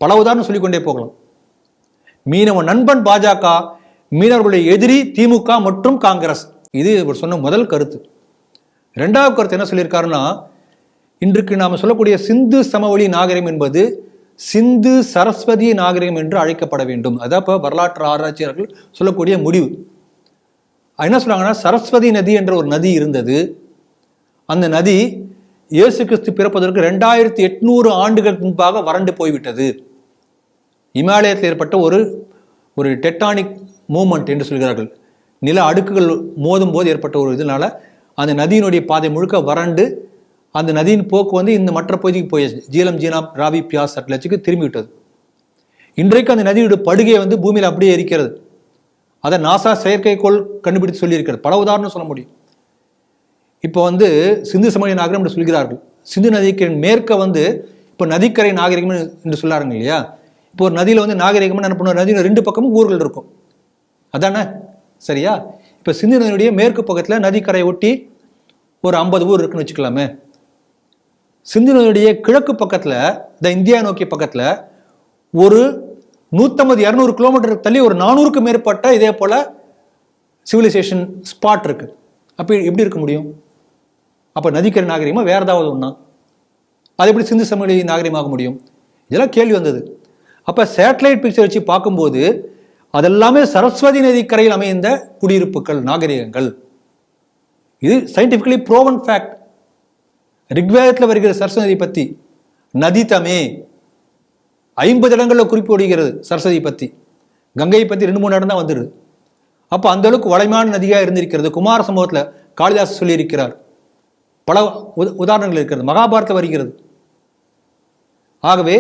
பல உதாரணம் சொல்லிக்கொண்டே போகலாம். மீனவ நண்பன் பாஜக, மீனவர்களுடைய எதிரி திமுக மற்றும் காங்கிரஸ். இது இவர் சொன்ன முதல் கருத்து. 2வது கருத்து என்ன சொல்லியிருக்காருன்னா, இன்றைக்கு நாம் சொல்லக்கூடிய சிந்து சமவெளி நாகரிகம் என்பது சிந்து சரஸ்வதி நாகரிகம் என்று அழைக்கப்பட வேண்டும். அதான் இப்போ வரலாற்று ஆராய்ச்சியாளர்கள் சொல்லக்கூடிய முடிவு. என்ன சொல்றாங்கன்னா, சரஸ்வதி நதி என்ற ஒரு நதி இருந்தது. அந்த நதி இயேசு கிறிஸ்து பிறப்பதற்கு 2800 ஆண்டுகளுக்கு முன்பாக வறண்டு போய்விட்டது. இமாலயத்தில் ஏற்பட்ட ஒரு டெக்டானிக் மூவ்மெண்ட் என்று சொல்கிறார்கள். நில அடுக்குகள் மோதும் போது ஏற்பட்ட ஒரு இதனால அந்த நதியினுடைய பாதை முழுக்க வறண்டு அந்த நதியின் போக்கு வந்து இந்த மற்ற பகுதிக்கு போயாச்சு. ஜீலம், ஜீனாப், ராவி, பியாஸ், சட்லஜுக்கு திரும்பி விட்டது. இன்றைக்கு அந்த நதியுடைய படுகை வந்து பூமியில் அப்படியே இருக்கிறது. அதை நாசா செயற்கைக்கோள் கண்டுபிடித்து சொல்லியிருக்கிறது. பல உதாரணம் சொல்ல முடியும். இப்போ வந்து சிந்து சமவெளி நாகரிகம் என்று சொல்கிறார்கள். சிந்து நதிக்கு மேற்க வந்து இப்போ நதிக்கரை நாகரிகம் என்று சொல்லாருங்க இல்லையா? இப்போ ஒரு நதியில் வந்து நாகரிகம்னு என்ன பண்ணுவோம், நதியில் 2 பக்கமும் ஊர்கள் இருக்கும், அதானே? சரியா? இப்போ சிந்து நதியுடைய மேற்கு பக்கத்தில் நதிக்கரை ஒட்டி ஒரு 50 ஊர் இருக்குன்னு வச்சுக்கலாமே. சிந்து நதியுடைய கிழக்கு பக்கத்தில், இந்த இந்தியா நோக்கிய பக்கத்தில் ஒரு 150-200 கிலோமீட்டர் தள்ளி ஒரு 400க்கும் மேற்பட்ட இதே போல சிவிலைசேஷன் ஸ்பாட் இருக்கு. அப்போ எப்படி இருக்க முடியும்? அப்போ நதிக்கரை நாகரிகமா வேற ஏதாவது ஒன்றா? அது எப்படி சிந்து சமவெளி நாகரிகமாக முடியும்? இதெல்லாம் கேள்வி வந்தது. அப்போ சேட்டலைட் பிக்சர் வச்சு பார்க்கும்போது அதெல்லாமே சரஸ்வதி நதி கரையில் அமைந்த குடியிருப்புகள், நாகரிகங்கள். இது சயின்டிபிக்கலி ப்ரோவன் ஃபேக்ட். ரிக்வேதத்தில் வருகிற சரஸ்வதி நதி பற்றி நதி தமே 50 இடங்களில் குறிப்பு விடுகிறது. சரஸ்வதி பற்றி, கங்கையை பற்றி 2-3 இடம் தான் வந்துடுது. அப்போ அந்த அளவுக்கு வளமான நதியாக இருந்திருக்கிறது. குமார சம்பவத்தில் காளிதாஸ் சொல்லியிருக்கிறார். பல உதாரணங்கள் இருக்கிறது. மகாபாரதத்தில் வருகிறது. ஆகவே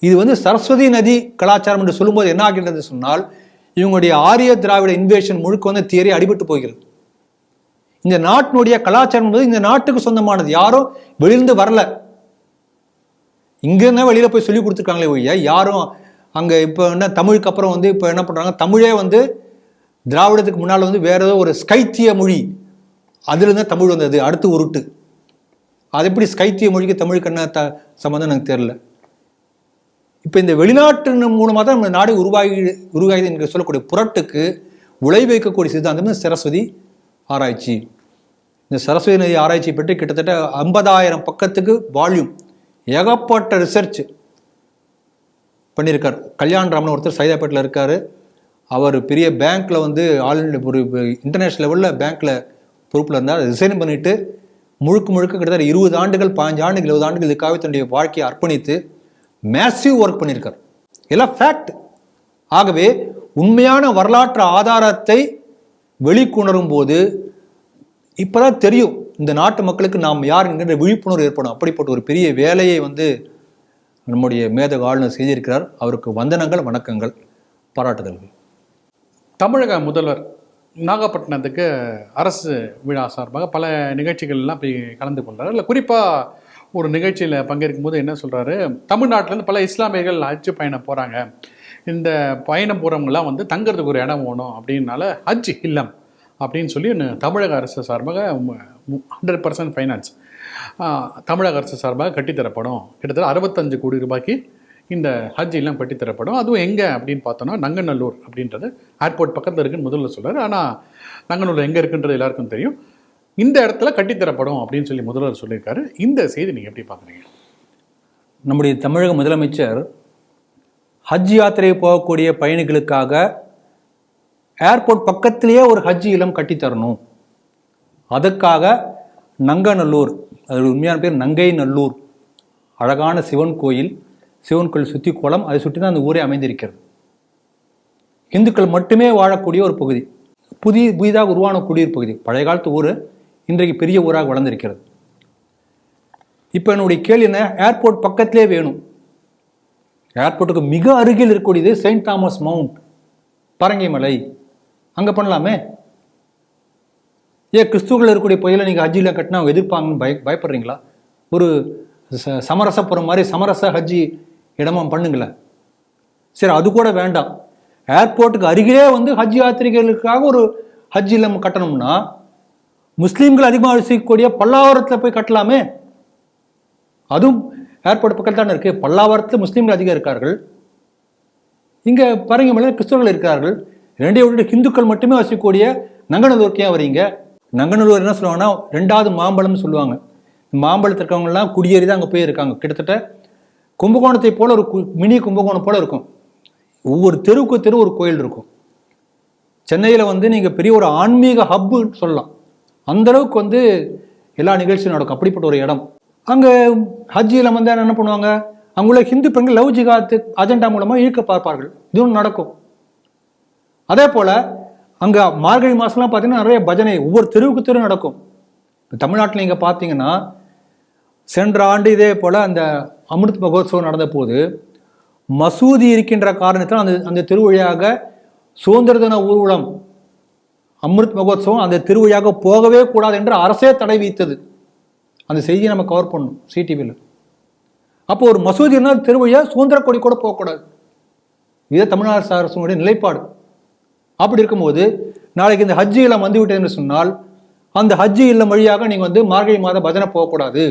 இது சரஸ்வதி நதி கலாச்சாரம் என்று சொல்லும்போது என்ன ஆகின்றது சொன்னால், இவங்களுடைய ஆரிய திராவிட இன்வேஷன் முழுக்க தியரி அடிபட்டு போகிறது. இந்த நாட்டினுடைய கலாச்சாரம் என்பது இந்த நாட்டுக்கு சொந்தமானது. யாரும் வெளியிருந்து வரல, இங்கிருந்தா வெளியில போய் சொல்லி கொடுத்துருக்காங்களே ஒழிய யாரும் அங்க இப்போ என்ன தமிழுக்கு அப்புறம் இப்போ என்ன பண்றாங்க, தமிழே திராவிடத்துக்கு முன்னால் வேற ஏதோ ஒரு ஸ்கைத்திய மொழி, அதுல இருந்தா தமிழ் வந்தது அடுத்து உருட்டு. அது எப்படி ஸ்கைத்திய மொழிக்கு தமிழுக்கு என்ன சம்பந்தம் எனக்கு தெரியல. இப்போ இந்த வெளிநாட்டு மூலமாக தான் நம்ம நாடு உருவாகி என்று சொல்லக்கூடிய புரட்டுக்கு உழை வைக்கக்கூடிய சித்தாந்தம் சரஸ்வதி ஆராய்ச்சி. இந்த சரஸ்வதி நதி ஆராய்ச்சி பற்றி கிட்டத்தட்ட 50,000 பக்கத்துக்கு வால்யூம், ஏகப்பட்ட ரிசர்ச் பண்ணியிருக்கார். கல்யாண் ராமன் ஒருத்தர் சைதாப்பேட்டில் இருக்கார். அவர் பெரிய பேங்க்கில் ஆல் ஒரு இன்டர்நேஷ்னல் லெவலில் பேங்க்கில் பொறுப்பில் இருந்தார். ரிசைன் பண்ணிவிட்டு முழுக்க கிட்டத்தட்ட 20 ஆண்டுகள் 15 ஆண்டுகள் 20 ஆண்டுகள் இதுக்காக தன்னுடைய வாழ்க்கையை அர்ப்பணித்து மேசிவ் ஒர்க் பண்ணியிருக்கார். எல்லாம் ஃபேக்ட். ஆகவே உண்மையான வரலாற்று ஆதாரத்தை வெளிக்கொணரும் போது இப்போதான் தெரியும் இந்த நாட்டு மக்களுக்கு நாம் யார் என்கின்ற விழிப்புணர்வு ஏற்படும். அப்படிப்பட்ட ஒரு பெரிய வேலையை நம்முடைய மேதக ஆளுநர் செய்திருக்கிறார். அவருக்கு வந்தனங்கள், வணக்கங்கள், பாராட்டுதல்கள். தமிழக முதல்வர் நாகப்பட்டினத்துக்கு அரசு விழா சார்பாக பல நிகழ்ச்சிகள்லாம் போய் கலந்து கொண்டார். இல்லை குறிப்பாக ஒரு நிகழ்ச்சியில் பங்கேற்கும் போது என்ன சொல்கிறாரு, தமிழ்நாட்டிலேருந்து பல இஸ்லாமியர்கள் ஹஜ் பயணம் போகிறாங்க, இந்த பயணம் போகிறவங்களாம் தங்கிறதுக்கு ஒரு இடம் வேணும் அப்படின்னால ஹஜ் இல்லம் அப்படின்னு சொல்லி தமிழக அரசு சார்பாக 100% ஃபைனான்ஸ் தமிழக அரசு சார்பாக கட்டித்தரப்படும். கிட்டத்தட்ட 65 கோடி ரூபாய்க்கு இந்த ஹஜ் இல்லம் கட்டித்தரப்படும். அதுவும் எங்கே அப்படின்னு பார்த்தோன்னா நங்கநல்லூர் அப்படின்றது ஏர்போர்ட் பக்கத்தில் இருக்குன்னு முதல்ல சொல்கிறார். ஆனால் நங்கநல்லூர் எங்கே இருக்குன்றது எல்லாருக்கும் தெரியும். இந்த இடத்துல கட்டித்தரப்படும் அப்படின்னு சொல்லி முதல்வர் சொல்லியிருக்காரு. இந்த செய்தி நீங்கள் எப்படி பார்க்குறீங்க? நம்முடைய தமிழக முதலமைச்சர் ஹஜ் யாத்திரை போகக்கூடிய பயணிகளுக்காக ஏர்போர்ட் பக்கத்திலேயே ஒரு ஹஜ் இல்லம் கட்டித்தரணும், அதுக்காக நங்கநல்லூர், அது உண்மையான பேர் நங்கை நல்லூர், அழகான சிவன் கோயில் சுற்றி குளம், அதை சுற்றி தான் அந்த ஊரே அமைந்திருக்கிறது. இந்துக்கள் மட்டுமே வாழக்கூடிய ஒரு பகுதி, புதிதாக உருவான குடியிருப்பு பகுதி. பழைய காலத்து ஊர் இன்றைக்கு பெரிய ஊராக வளர்ந்திருக்கிறது. இப்போ என்னுடைய கேள்வி என்ன, ஏர்போர்ட் பக்கத்திலே வேணும். ஏர்போர்ட்டுக்கு மிக அருகில் இருக்கக்கூடியது செயின்ட் தாமஸ் மவுண்ட், பரங்கி மலை, அங்கே பண்ணலாமே. கிறிஸ்துவர்கள் இருக்கக்கூடிய பகுதியில் நீங்கள் ஹஜ்ஜில் கட்டினா அவங்க எதிர்ப்பாங்கன்னு பயப்படுறீங்களா? ஒரு சமரசப்புறம் மாதிரி சமரச ஹஜ்ஜி இடமா பண்ணுங்களேன். சரி, அது கூட வேண்டாம். ஏர்போர்ட்டுக்கு அருகிலே ஹஜ் யாத்திரிகளுக்காக ஒரு ஹஜ் இல்லம் கட்டணும்னா முஸ்லீம்கள் அதிகமாக வசிக்கக்கூடிய பல்லாவரத்தில் போய் கட்டலாமே. அதுவும் ஏர்போர்ட் பக்கத்தில் தானே இருக்கு. பல்லாவரத்தில் முஸ்லீம்கள் அதிகம் இருக்கார்கள், இங்கே பரங்கி மலையில் கிறிஸ்தவர்கள் இருக்கிறார்கள். ரெண்டே விட்டு ஹிந்துக்கள் மட்டுமே வசிக்கக்கூடிய நங்கநல்லூருக்கு ஏன் வரீங்க? நங்கநல்லூர் என்ன சொல்லுவாங்கன்னா 2வது மாம்பழம்னு சொல்லுவாங்க. மாம்பழத்தில் இருக்கவங்கலாம் குடியேறி தான் அங்கே போய் இருக்காங்க. கிட்டத்தட்ட கும்பகோணத்தை போல ஒரு மினி கும்பகோணம் போல இருக்கும். ஒவ்வொரு தெருவுக்கு தெரு ஒரு கோயில் இருக்கும். சென்னையில் நீங்கள் பெரிய ஒரு ஆன்மீக ஹப்பு சொல்லலாம். அந்த அளவுக்கு எல்லா நிகழ்ச்சியும் நடக்கும். அப்படிப்பட்ட ஒரு இடம். அங்கே ஹஜ்ஜியில் என்ன பண்ணுவாங்க, அங்குள்ள ஹிந்து பெண்கள் லவ் ஜிகாத் அஜெண்டா மூலமாக இழுக்க பார்ப்பார்கள். இதுவும் நடக்கும். அதே போல் அங்கே மார்கழி மாதம்லாம் பார்த்தீங்கன்னா நிறைய பஜனை ஒவ்வொரு தெருவுக்கு தெரு நடக்கும். தமிழ்நாட்டில் நீங்கள் பார்த்தீங்கன்னா சென்ற ஆண்டு இதே போல் அந்த அமிர்த் மகோத்சவம் நடந்த போது மசூதி இருக்கின்ற காரணத்தால் அந்த திருவழியாக சுதந்திர தின ஊர்வலம் அமிர்த் மகோத்சவம் அந்த திருவழியாக போகவே கூடாது என்று அரசே தடை வைத்தது. அந்த செய்தியை நம்ம கவர் பண்ணணும் சிடிவியில். அப்போ ஒரு மசூதினா திருவழியாக சுதந்திர கொடி கூட போகக்கூடாது. இதே தமிழ்நாடு அரசுடைய நிலைப்பாடு. அப்படி இருக்கும்போது நாளைக்கு இந்த ஹஜ்ஜி இல்லம் வந்துவிட்டது என்று சொன்னால் அந்த ஹஜ்ஜி இல்லம் வழியாக நீங்கள் மார்கழி மாத பஜனை போகக்கூடாது.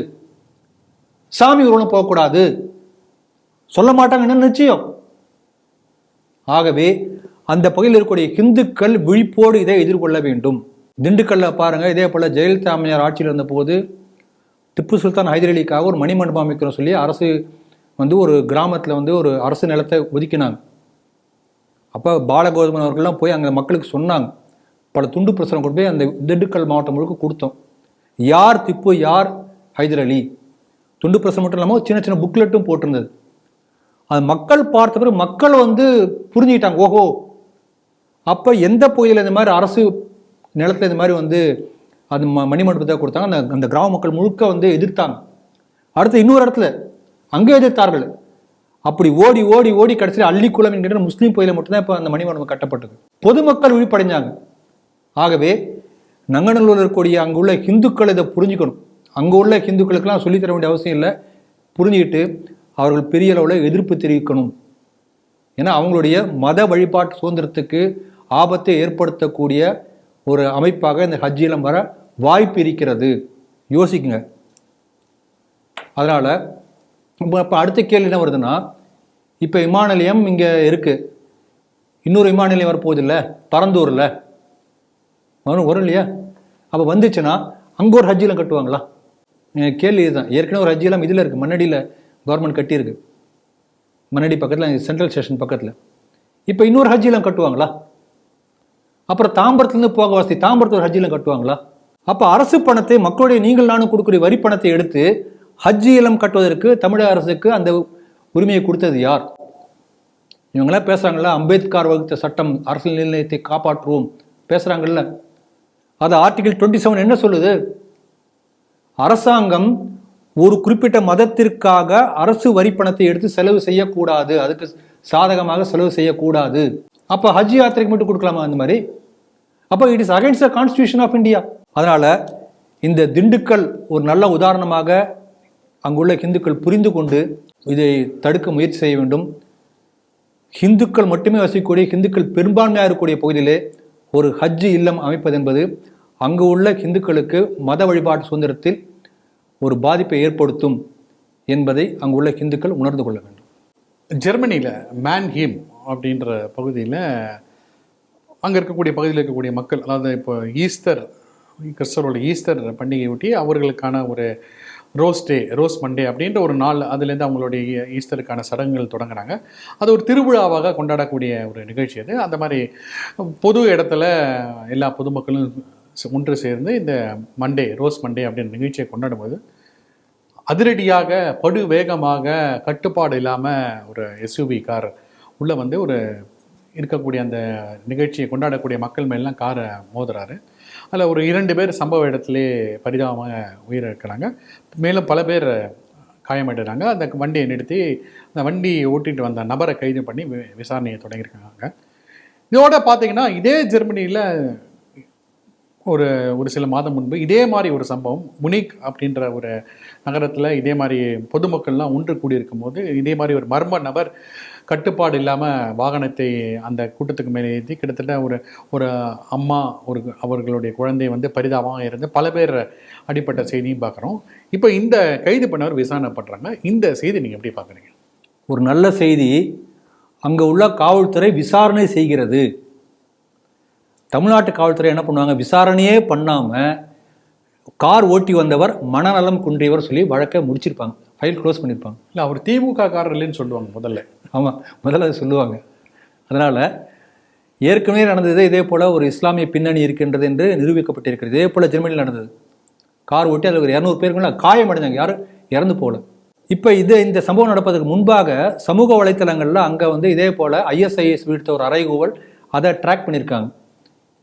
சாமி ஊர்வலம் போகக்கூடாது சொல்ல மாட்டாங்கன்னு நிச்சயம். ஆகவே அந்த பகுதியில் இருக்கக்கூடிய இந்துக்கள் விழிப்போடு இதை எதிர்கொள்ள வேண்டும். திண்டுக்கல்ல பாருங்க, இதே போல ஜெயலலிதா அம்மையார் ஆட்சியில் இருந்த போது திப்பு சுல்தான் ஹைதர் அலிக்காக ஒரு மணிமண்டபம் அமைக்கிறோம் சொல்லி அரசு ஒரு கிராமத்தில் ஒரு அரசு நிலத்தை ஒதுக்கினாங்க. அப்போ பாலகோதமன் அவர்கள்லாம் போய் அங்கே மக்களுக்கு சொன்னாங்க. பல துண்டு பிரசுரம் கொண்டு போய் அந்த திண்டுக்கல் மாவட்டம் முழுக்க கொடுத்தோம். யார் திப்பு, யார் ஹைதர் அலி, துண்டு பிரசுரம் மட்டும் இல்லாமல் சின்ன சின்ன புக்லெட்டும் போட்டிருந்தது. அது மக்கள் பார்த்த பிறகு மக்கள் புரிஞ்சுக்கிட்டாங்க. ஓஹோ, அப்போ எந்த பகுதியில் இந்த மாதிரி அரசு நிலத்தில் இந்த மாதிரி அது மணிமண்டபத்தை கொடுத்தாங்க. அந்த கிராம மக்கள் முழுக்க எதிர்த்தாங்க. அடுத்து இன்னொரு இடத்துல அங்கே எதிர்த்தார்கள். அப்படி ஓடி ஓடி ஓடி கடைசியில் அள்ளிக்குளம் என்கிற முஸ்லீம் கோயிலை மட்டும்தான் இப்போ அந்த மணிமண்டபம் கட்டப்பட்டது. பொதுமக்கள் விழிப்படைஞ்சாங்க. ஆகவே நங்கநல்லூரில் இருக்கக்கூடிய அங்குள்ள இந்துக்கள் இதை புரிஞ்சுக்கணும். அங்கே உள்ள இந்துக்களுக்கெல்லாம் சொல்லித்தர வேண்டிய அவசியம் இல்லை. புரிஞ்சுக்கிட்டு அவர்கள் பெரிய அளவில் எதிர்ப்பு தெரிவிக்கணும். ஏன்னா அவங்களுடைய மத வழிபாட்டு சுதந்திரத்துக்கு ஆபத்தை ஏற்படுத்தக்கூடிய ஒரு அமைப்பாக இந்த ஹஜ்ஜிலம் வர வாய்ப்பு இருக்கிறது. யோசிக்குங்க. அதனால் இப்போ அடுத்த கேள்வி என்ன வருதுன்னா, இப்போ விமான நிலையம் இங்கே இருக்குது, இன்னொரு விமான நிலையம் வரப்போகுது இல்லை பரந்தூரில் வரும் இல்லையா? அப்போ வந்துச்சுன்னா அங்கே ஒரு ஹஜ்ஜிலம் கட்டுவாங்களா? கேள்வி இதுதான். ஏற்கனவே ஒரு ஹஜ்ஜிலம் இதில் இருக்குது, மண்ணடியில் கவர்மெண்ட் கட்டியிருக்கு, மண்ணடி பக்கத்தில் சென்ட்ரல் ஸ்டேஷன் பக்கத்தில். இப்போ இன்னொரு ஹஜ்ஜிலம் கட்டுவாங்களா? அப்புறம் தாம்பரத்துலேருந்து போக வசதி தாம்பரத்தில் ஒரு ஹஜ்ஜிலம் கட்டுவாங்களா? அப்போ அரசு பணத்தை மக்களுடைய நீங்கள் நானும் கொடுக்குற வரி பணத்தை எடுத்து ஹஜ் இல்லம் கட்டுவதற்கு தமிழக அரசுக்கு அந்த உரிமையை கொடுத்தது யார்? இவங்களாம் பேசுகிறாங்களா, அம்பேத்கர் வகுத்த சட்டம் அரசியல் நிலையத்தை காப்பாற்றுவோம் பேசுகிறாங்கல்ல. அது ஆர்டிகிள் 27 என்ன சொல்லுது? அரசாங்கம் ஒரு குறிப்பிட்ட மதத்திற்காக அரசு வரி பணத்தை எடுத்து செலவு செய்யக்கூடாது, அதுக்கு சாதகமாக செலவு செய்யக்கூடாது. அப்போ ஹஜ் யாத்திரைக்கு மட்டும் கொடுக்கலாமா அந்த மாதிரி? அப்போ it is against the constitution of India. அதனால இந்த திண்டுக்கல் ஒரு நல்ல உதாரணமாக அங்குள்ள இந்துக்கள் புரிந்து கொண்டு இதை தடுக்க முயற்சி செய்ய வேண்டும். ஹிந்துக்கள் மட்டுமே வசிக்கக்கூடிய, ஹிந்துக்கள் பெரும்பான்மையாக இருக்கக்கூடிய பகுதியிலே ஒரு ஹஜ் இல்லம் அமைப்பது என்பது அங்கு உள்ள ஹிந்துக்களுக்கு மத வழிபாட்டு சுதந்திரத்தில் ஒரு பாதிப்பை ஏற்படுத்தும் என்பதை அங்குள்ள ஹிந்துக்கள் உணர்ந்து கொள்ள வேண்டும். ஜெர்மனியில் மேன்ஹீம் அப்படின்ற பகுதியில் அங்கே இருக்கக்கூடிய பகுதியில் இருக்கக்கூடிய மக்கள், அதாவது இப்போ ஈஸ்டர், கிறிஸ்தவரோட ஈஸ்டர் பண்டிகை ஒட்டி அவர்களுக்கான ஒரு ரோஸ் மண்டே அப்படின்ற ஒரு நாள், அதுலேருந்து அவங்களுடைய ஈஸ்டருக்கான சடங்குகள் தொடங்குறாங்க. அது ஒரு திருவிழாவாக கொண்டாடக்கூடிய ஒரு நிகழ்ச்சி அது. அந்த மாதிரி பொது இடத்துல எல்லா பொதுமக்களும் ஒன்று சேர்ந்து இந்த ரோஸ் மண்டே அப்படின்ற நிகழ்ச்சியை கொண்டாடும்போது அதிரடியாக படு வேகமாக கட்டுப்பாடு இல்லாமல் ஒரு எஸ்யூவி கார் உள்ளே ஒரு இருக்கக்கூடிய அந்த நிகழ்ச்சியை கொண்டாடக்கூடிய மக்கள் மேலாம் காரை மோதுறாரு. அதில் ஒரு 2 பேர் சம்பவ இடத்துலே பரிதாபமாக உயிரிழக்கிறாங்க. மேலும் பல பேர் காயமடைகிறாங்க. அந்த வண்டியை நிறுத்தி அந்த வண்டி ஓட்டிகிட்டு வந்த நபரை கைது பண்ணி விசாரணையை தொடங்கியிருக்காங்க. இதோட பார்த்தீங்கன்னா இதே ஜெர்மனியில் ஒரு சில மாதம் முன்பு இதே மாதிரி ஒரு சம்பவம் முனிக் அப்படின்ற ஒரு நகரத்தில் இதே மாதிரி பொதுமக்கள்லாம் ஒன்று கூடியிருக்கும் போது இதே மாதிரி ஒரு மர்ம நபர் கட்டுப்பாடு இல்லாமல் வாகனத்தை அந்த கூட்டத்துக்கு மேலே ஏற்றி கிட்டத்தட்ட ஒரு அம்மா அவர்களுடைய குழந்தை பரிதாபமாக இருந்து பல பேர் அடிப்பட்ட செய்தியும் பார்க்குறோம். இப்போ இந்த கைது பண்ணவர் விசாரணை பண்ணுறாங்க. இந்த செய்தி நீங்கள் எப்படி பார்க்குறீங்க? ஒரு நல்ல செய்தி. அங்கே உள்ள காவல்துறை விசாரணை செய்கிறது. தமிழ்நாட்டு காவல்துறை என்ன பண்ணுவாங்க, விசாரணையே பண்ணாமல் கார் ஓட்டி வந்தவர் மனநலம் குன்றியவர் சொல்லி வழக்கை முடிச்சிருப்பாங்க, ஃபைல் க்ளோஸ் பண்ணியிருப்பாங்க. இல்லை, அவர் திமுக காரர் இல்லைன்னு சொல்லுவாங்க முதல்ல. ஆமாம், முதல்ல அதை சொல்லுவாங்க. அதனால் ஏற்கனவே நடந்தது இதே போல் ஒரு இஸ்லாமிய பின்னணி இருக்கின்றது என்று நிரூபிக்கப்பட்டிருக்கிறது. இதே போல் ஜெர்மனியில் நடந்தது. கார் ஓட்டி அதில் ஒரு 200 பேருக்குள்ள காயமடைஞ்சாங்க, யாரும் இறந்து போகல. இப்போ இந்த சம்பவம் நடப்பதற்கு முன்பாக சமூக வலைத்தளங்களில் அங்கே இதே போல் ISIS விடுத்த ஒரு அறைகூவல் அதை ட்ராக் பண்ணியிருக்காங்க.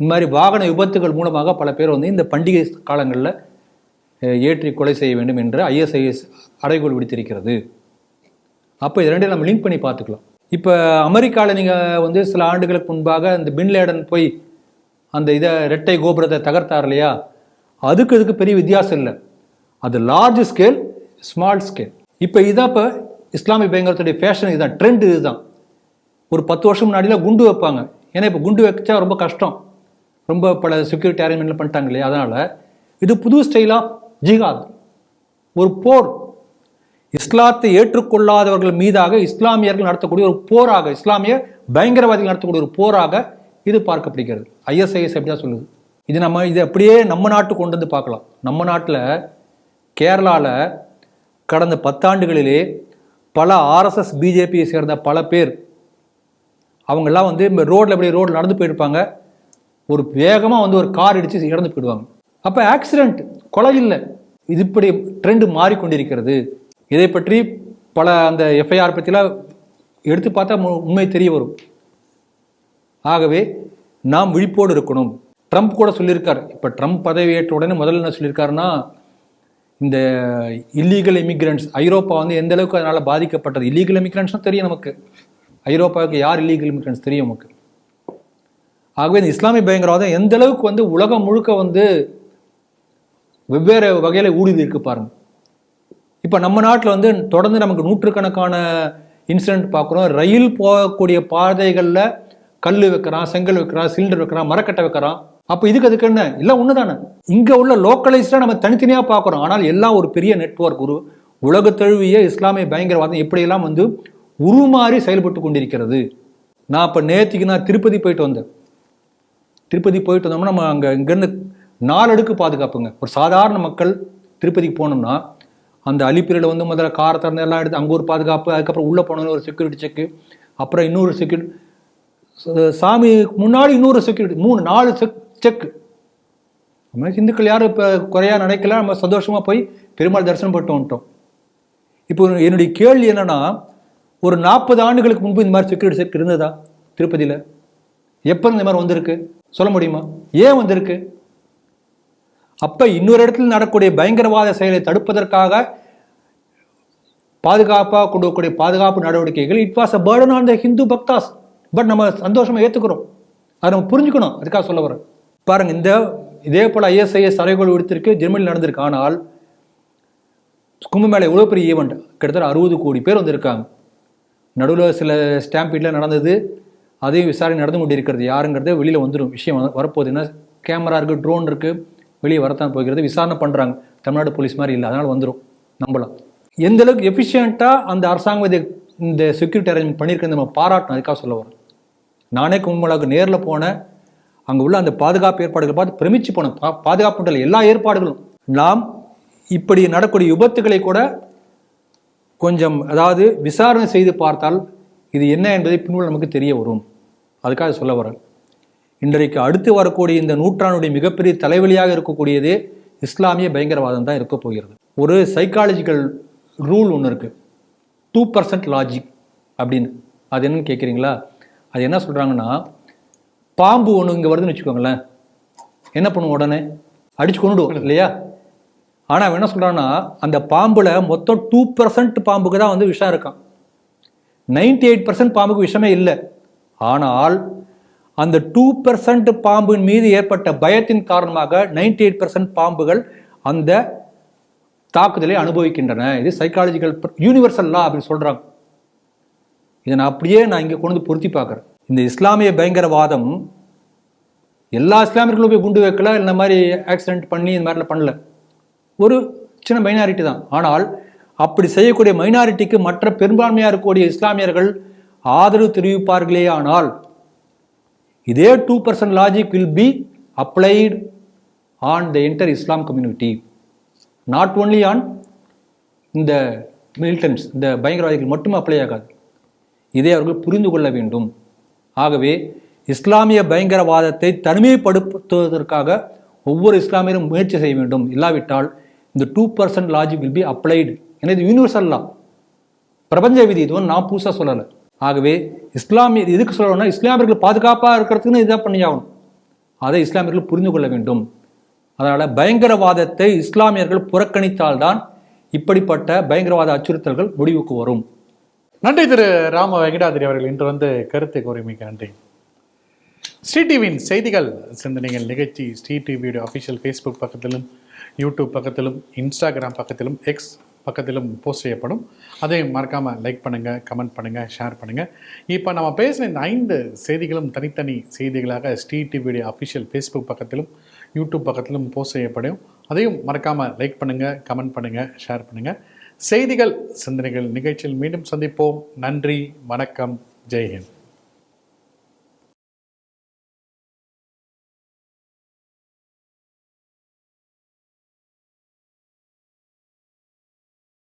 இந்த மாதிரி வாகன விபத்துகள் மூலமாக பல பேர் இந்த பண்டிகை காலங்களில் ஏற்றி கொலை செய்ய வேண்டும் என்று ISIS அறைகோல் விடுத்திருக்கிறது. அப்போ இது ரெண்டையும் நம்ம லிங்க் பண்ணி பார்த்துக்கலாம். இப்போ அமெரிக்காவில் நீங்கள் சில ஆண்டுகளுக்கு முன்பாக இந்த பின்லேடன் போய் அந்த ரெட்டை கோபுரத்தை தகர்த்தார் இல்லையா, அதுக்கு பெரிய வித்தியாசம் இல்லை. அது லார்ஜ் ஸ்கேல், ஸ்மால் ஸ்கேல். இப்போ இப்போ இஸ்லாமிய பயங்கரத்துடைய ஃபேஷன் இதுதான், ட்ரெண்ட் இதுதான். ஒரு 10 வருஷம் முன்னாடிலாம் குண்டு வைப்பாங்க. ஏன்னா இப்போ குண்டு வச்சா ரொம்ப கஷ்டம், ரொம்ப பல செக்யூரிட்டி அரேஞ்ச்மெண்ட்லாம் பண்ணிட்டாங்க இல்லையா. அதனால் இது புது ஸ்டைல் ஆஃப் ஜிஹாத், ஒரு போர். இஸ்லாத்தை ஏற்றுக்கொள்ளாதவர்கள் மீதாக இஸ்லாமியர்கள் நடத்தக்கூடிய ஒரு போராக, இஸ்லாமிய பயங்கரவாதிகள் நடத்தக்கூடிய ஒரு போராக இது பார்க்கப்படுகிறது. ISIS அப்படிதான் சொல்லுது. இது அப்படியே நம்ம நாட்டுக்கு கொண்டு வந்து பார்க்கலாம். நம்ம நாட்டில் கேரளாவில் கடந்த 10 ஆண்டுகளிலே பல RSS BJPயை சேர்ந்த பல பேர் அவங்கெல்லாம் ரோட்டில் நடந்து போயிருப்பாங்க. ஒரு வேகமாக ஒரு கார் இடித்து இறந்து போயிடுவாங்க. அப்போ ஆக்சிடென்ட், கொலை இல்லை. இது இப்படி ட்ரெண்டு மாறிக்கொண்டிருக்கிறது. இதை பற்றி பல அந்த FIR பற்றிலாம் எடுத்து பார்த்தா உண்மை தெரிய வரும். ஆகவே நாம் விழிப்போடு இருக்கணும். ட்ரம்ப் கூட சொல்லியிருக்கார். இப்போ ட்ரம்ப் பதவியேற்ற உடனே முதல்ல என்ன சொல்லியிருக்காருன்னா, இந்த இல்லீகல் இமிக்ரண்ட்ஸ் ஐரோப்பா எந்த அளவுக்கு அதனால் பாதிக்கப்பட்டது. இல்லீகல் இமிக்ரண்ட்ஸ்னு தெரியும் நமக்கு. ஐரோப்பாவுக்கு யார் இல்லீகல் இமிக்ரண்ட்ஸ் தெரியும் நமக்கு. ஆகவே இந்த இஸ்லாமிய பயங்கரவாதம் எந்த அளவுக்கு உலகம் முழுக்க வெவ்வேறு வகையில் ஊடுருவி இருக்கு பாருங்க. இப்போ நம்ம நாட்டில் தொடர்ந்து நமக்கு நூற்றுக்கணக்கான இன்சிடென்ட் பார்க்குறோம். ரயில் போகக்கூடிய பாதைகளில் கல் வைக்கிறான், செங்கல் வைக்கிறான், சிலிண்டர் வைக்கிறான், மரக்கட்டை வைக்கிறான். அப்போ அதுக்கு என்ன இல்லை ஒன்று தானே. இங்கே உள்ள லோக்கலைஸ்டாக நம்ம தனித்தனியாக பார்க்குறோம். ஆனால் எல்லாம் ஒரு பெரிய நெட்வொர்க், ஒரு உலக தழுவிய இஸ்லாமிய பயங்கரவாதம் எப்படியெல்லாம் உருமாறி செயல்பட்டு கொண்டிருக்கிறது. நான் இப்போ நேற்றுக்கு திருப்பதி போயிட்டு வந்தேன். திருப்பதி போயிட்டு வந்தோம்னா நம்ம இங்கேருந்து 4 அடுக்கு பாதுகாப்புங்க. ஒரு சாதாரண மக்கள் திருப்பதிக்கு போனோம்னா அந்த அலிப்பிரியில் முதல்ல காரை திறந்து எல்லாம் எடுத்து அங்கே ஒரு பாதுகாப்பு, அதுக்கப்புறம் உள்ளே போனோன்னு ஒரு செக்யூரிட்டி செக்கு, அப்புறம் இன்னொரு செக்யூரிட்டி, சாமி முன்னாடி இன்னொரு செக்யூரிட்டி, 3-4 செக்கு. நம்ம இந்துக்கள் யாரும் இப்போ குறையா நினைக்கல. நம்ம சந்தோஷமாக போய் பெருமாள் தரிசனம் பண்ணிட்டு வந்துட்டோம். இப்போ என்னுடைய கேள்வி என்னன்னா, ஒரு 40 ஆண்டுகளுக்கு முன்பு இந்த மாதிரி செக்யூரிட்டி செக் இருந்ததா திருப்பதியில்? எப்போ இந்த மாதிரி வந்திருக்கு சொல்ல முடியுமா? ஏன் வந்திருக்கு? அப்போ இன்னொரு இடத்துல நடக்கக்கூடிய பயங்கரவாத செயலை தடுப்பதற்காக பாதுகாப்பாக கொண்டு வரக்கூடிய பாதுகாப்பு நடவடிக்கைகள் it was a burden on the Hindu bhaktas. But நம்ம சந்தோஷமாக ஏற்றுக்கிறோம். அதை நம்ம புரிஞ்சுக்கணும். அதுக்காக சொல்ல வரேன். பாருங்க, இதே போல் ISIS அறைகோள் விடுத்திருக்கு, ஜெர்மனியில் நடந்திருக்கு. ஆனால் கும்பமேளா எவ்வளோ பெரிய ஈவெண்ட், கிட்டத்தட்ட 60 கோடி பேர் வந்திருக்காங்க. நடுவில் சில ஸ்டாம்பீட்லாம் நடந்தது, அதையும் விசாரணை நடந்து கொண்டு இருக்கிறது. யாருங்கிறதே வெளியில் வந்துடும். விஷயம் வரப்போகுது. என்ன கேமரா இருக்குது, ட்ரோன் இருக்குது, வெளியே வரத்தான் போகிறது. விசாரணை பண்ணுறாங்க. தமிழ்நாடு போலீஸ் மாதிரி இல்லை, அதனால் வந்துடும். நம்பலாம். எந்த அளவுக்கு எஃபிஷியண்ட்டாக அந்த அரசாங்கம் இந்த செக்யூரிட்டி அரேஞ்ச்மெண்ட் பண்ணியிருக்கிறது நம்ம பாராட்டணும். அதுக்காக சொல்ல வரேன். நானே கும்பமேளாவுக்கு நேரில் போனேன். அங்கே உள்ள அந்த பாதுகாப்பு ஏற்பாடுகளை பார்த்து பிரமிச்சு போனேன். பாதுகாப்பு எல்லா ஏற்பாடுகளும். நாம் இப்படி நடக்கூடிய விபத்துகளை கூட கொஞ்சம் விசாரணை செய்து பார்த்தால் இது என்ன என்பதை பின்னால் நமக்கு தெரிய வரும். அதுக்காக சொல்ல வரேன். இன்றைக்கு அடுத்து வரக்கூடிய இந்த நூற்றாண்டுடைய மிகப்பெரிய தலைவலியாக இருக்கக்கூடியதே இஸ்லாமிய பயங்கரவாதம் தான் இருக்க போகிறது. ஒரு சைக்காலஜிக்கல் ரூல் ஒன்று இருக்குது, 2% லாஜிக் அப்படின்னு. அது என்னன்னு கேட்குறீங்களா? அது என்ன சொல்கிறாங்கன்னா, பாம்பு ஒன்று இங்கே வருதுன்னு வச்சுக்கோங்களேன், என்ன பண்ணுவோம்? உடனே அடிச்சு கொண்டுடுவோம் இல்லையா? ஆனால் அவன் என்ன சொல்கிறான்னா, அந்த பாம்பில் மொத்தம் 2% பாம்புக்கு தான் விஷம் இருக்கான். 98% பாம்புக்கு விஷமே இல்லை. ஆனால் அந்த 2% பாம்பின் மீது ஏற்பட்ட பயத்தின் காரணமாக 98% பாம்புகள் அந்த தாக்குதலை அனுபவிக்கின்றன. இது சைக்காலஜிக்கல் யூனிவர்சல் லா அப்படின்னு சொல்றாங்க. இதை நான் இங்கே கொண்டு வந்து பொருத்தி பார்க்குறேன். இந்த இஸ்லாமிய பயங்கரவாதம் எல்லா இஸ்லாமியர்களும் போய் குண்டு வைக்கல, இந்த மாதிரி ஆக்சிடென்ட் பண்ணி இந்த மாதிரிலாம் பண்ணல. ஒரு சின்ன மைனாரிட்டி தான். ஆனால் அப்படி செய்யக்கூடிய மைனாரிட்டிக்கு மற்ற பெரும்பான்மையாக இருக்கக்கூடிய இஸ்லாமியர்கள் ஆதரவு தெரிவிப்பார்களே ஆனால் இதே 2% logic will be applied on the enter Islam community, not only on இந்த மிலிட்டன்ஸ், இந்த பயங்கரவாதிகள் மட்டும் அப்ளை ஆகாது. இதை அவர்கள் புரிந்து கொள்ள வேண்டும். ஆகவே இஸ்லாமிய பயங்கரவாதத்தை தனிமைப்படுத்துவதற்காக ஒவ்வொரு இஸ்லாமியரும் முயற்சி செய்ய வேண்டும். இல்லாவிட்டால் இந்த 2% லாஜிக் வில் பி அப்ளைடு. ஏன்னா இது யூனிவர்சல் லா, பிரபஞ்ச விதி. இதுவும் நான் புதுசாக சொல்லலை. ஆகவே இஸ்லாமிய எதுக்கு சொல்லணும்னா, இஸ்லாமியர்கள் பாதுகாப்பாக இருக்கிறதுக்குன்னு இதாக பண்ணியாகணும். அதை இஸ்லாமியர்கள் புரிந்து கொள்ள வேண்டும். அதனால் பயங்கரவாதத்தை இஸ்லாமியர்கள் புறக்கணித்தால்தான் இப்படிப்பட்ட பயங்கரவாத அச்சுறுத்தல்கள் முடிவுக்கு வரும். நன்றி திரு ராம வெங்கடாதிரி அவர்கள் இன்று கருத்தை கூறிமிக்க நன்றி. ஸ்ரீ டிவியின் செய்திகள் சிந்தனைகள் நிகழ்ச்சி ஸ்ரீ டிவியோட அஃபிஷியல் ஃபேஸ்புக் பக்கத்திலும், யூடியூப் பக்கத்திலும், இன்ஸ்டாகிராம் பக்கத்திலும், எக்ஸ் பக்கத்திலும் போஸ்ட் செய்யப்படும். அதையும் மறக்காமல் லைக் பண்ணுங்கள், கமெண்ட் பண்ணுங்கள், ஷேர் பண்ணுங்கள். இப்போ நம்ம பேசுகிற இந்த 5 செய்திகளும் தனித்தனி செய்திகளாக ஸ்ரீ டிவியோட அஃபிஷியல் ஃபேஸ்புக் பக்கத்திலும், யூடியூப் பக்கத்திலும் போஸ்ட் செய்யப்படும். அதையும் மறக்காமல் லைக் பண்ணுங்கள், கமெண்ட் பண்ணுங்கள், ஷேர் பண்ணுங்கள். செய்திகள் சிந்தனைகள் நிகழ்ச்சியில் மீண்டும் சந்திப்போம். நன்றி, வணக்கம், ஜெய்ஹிந்த்.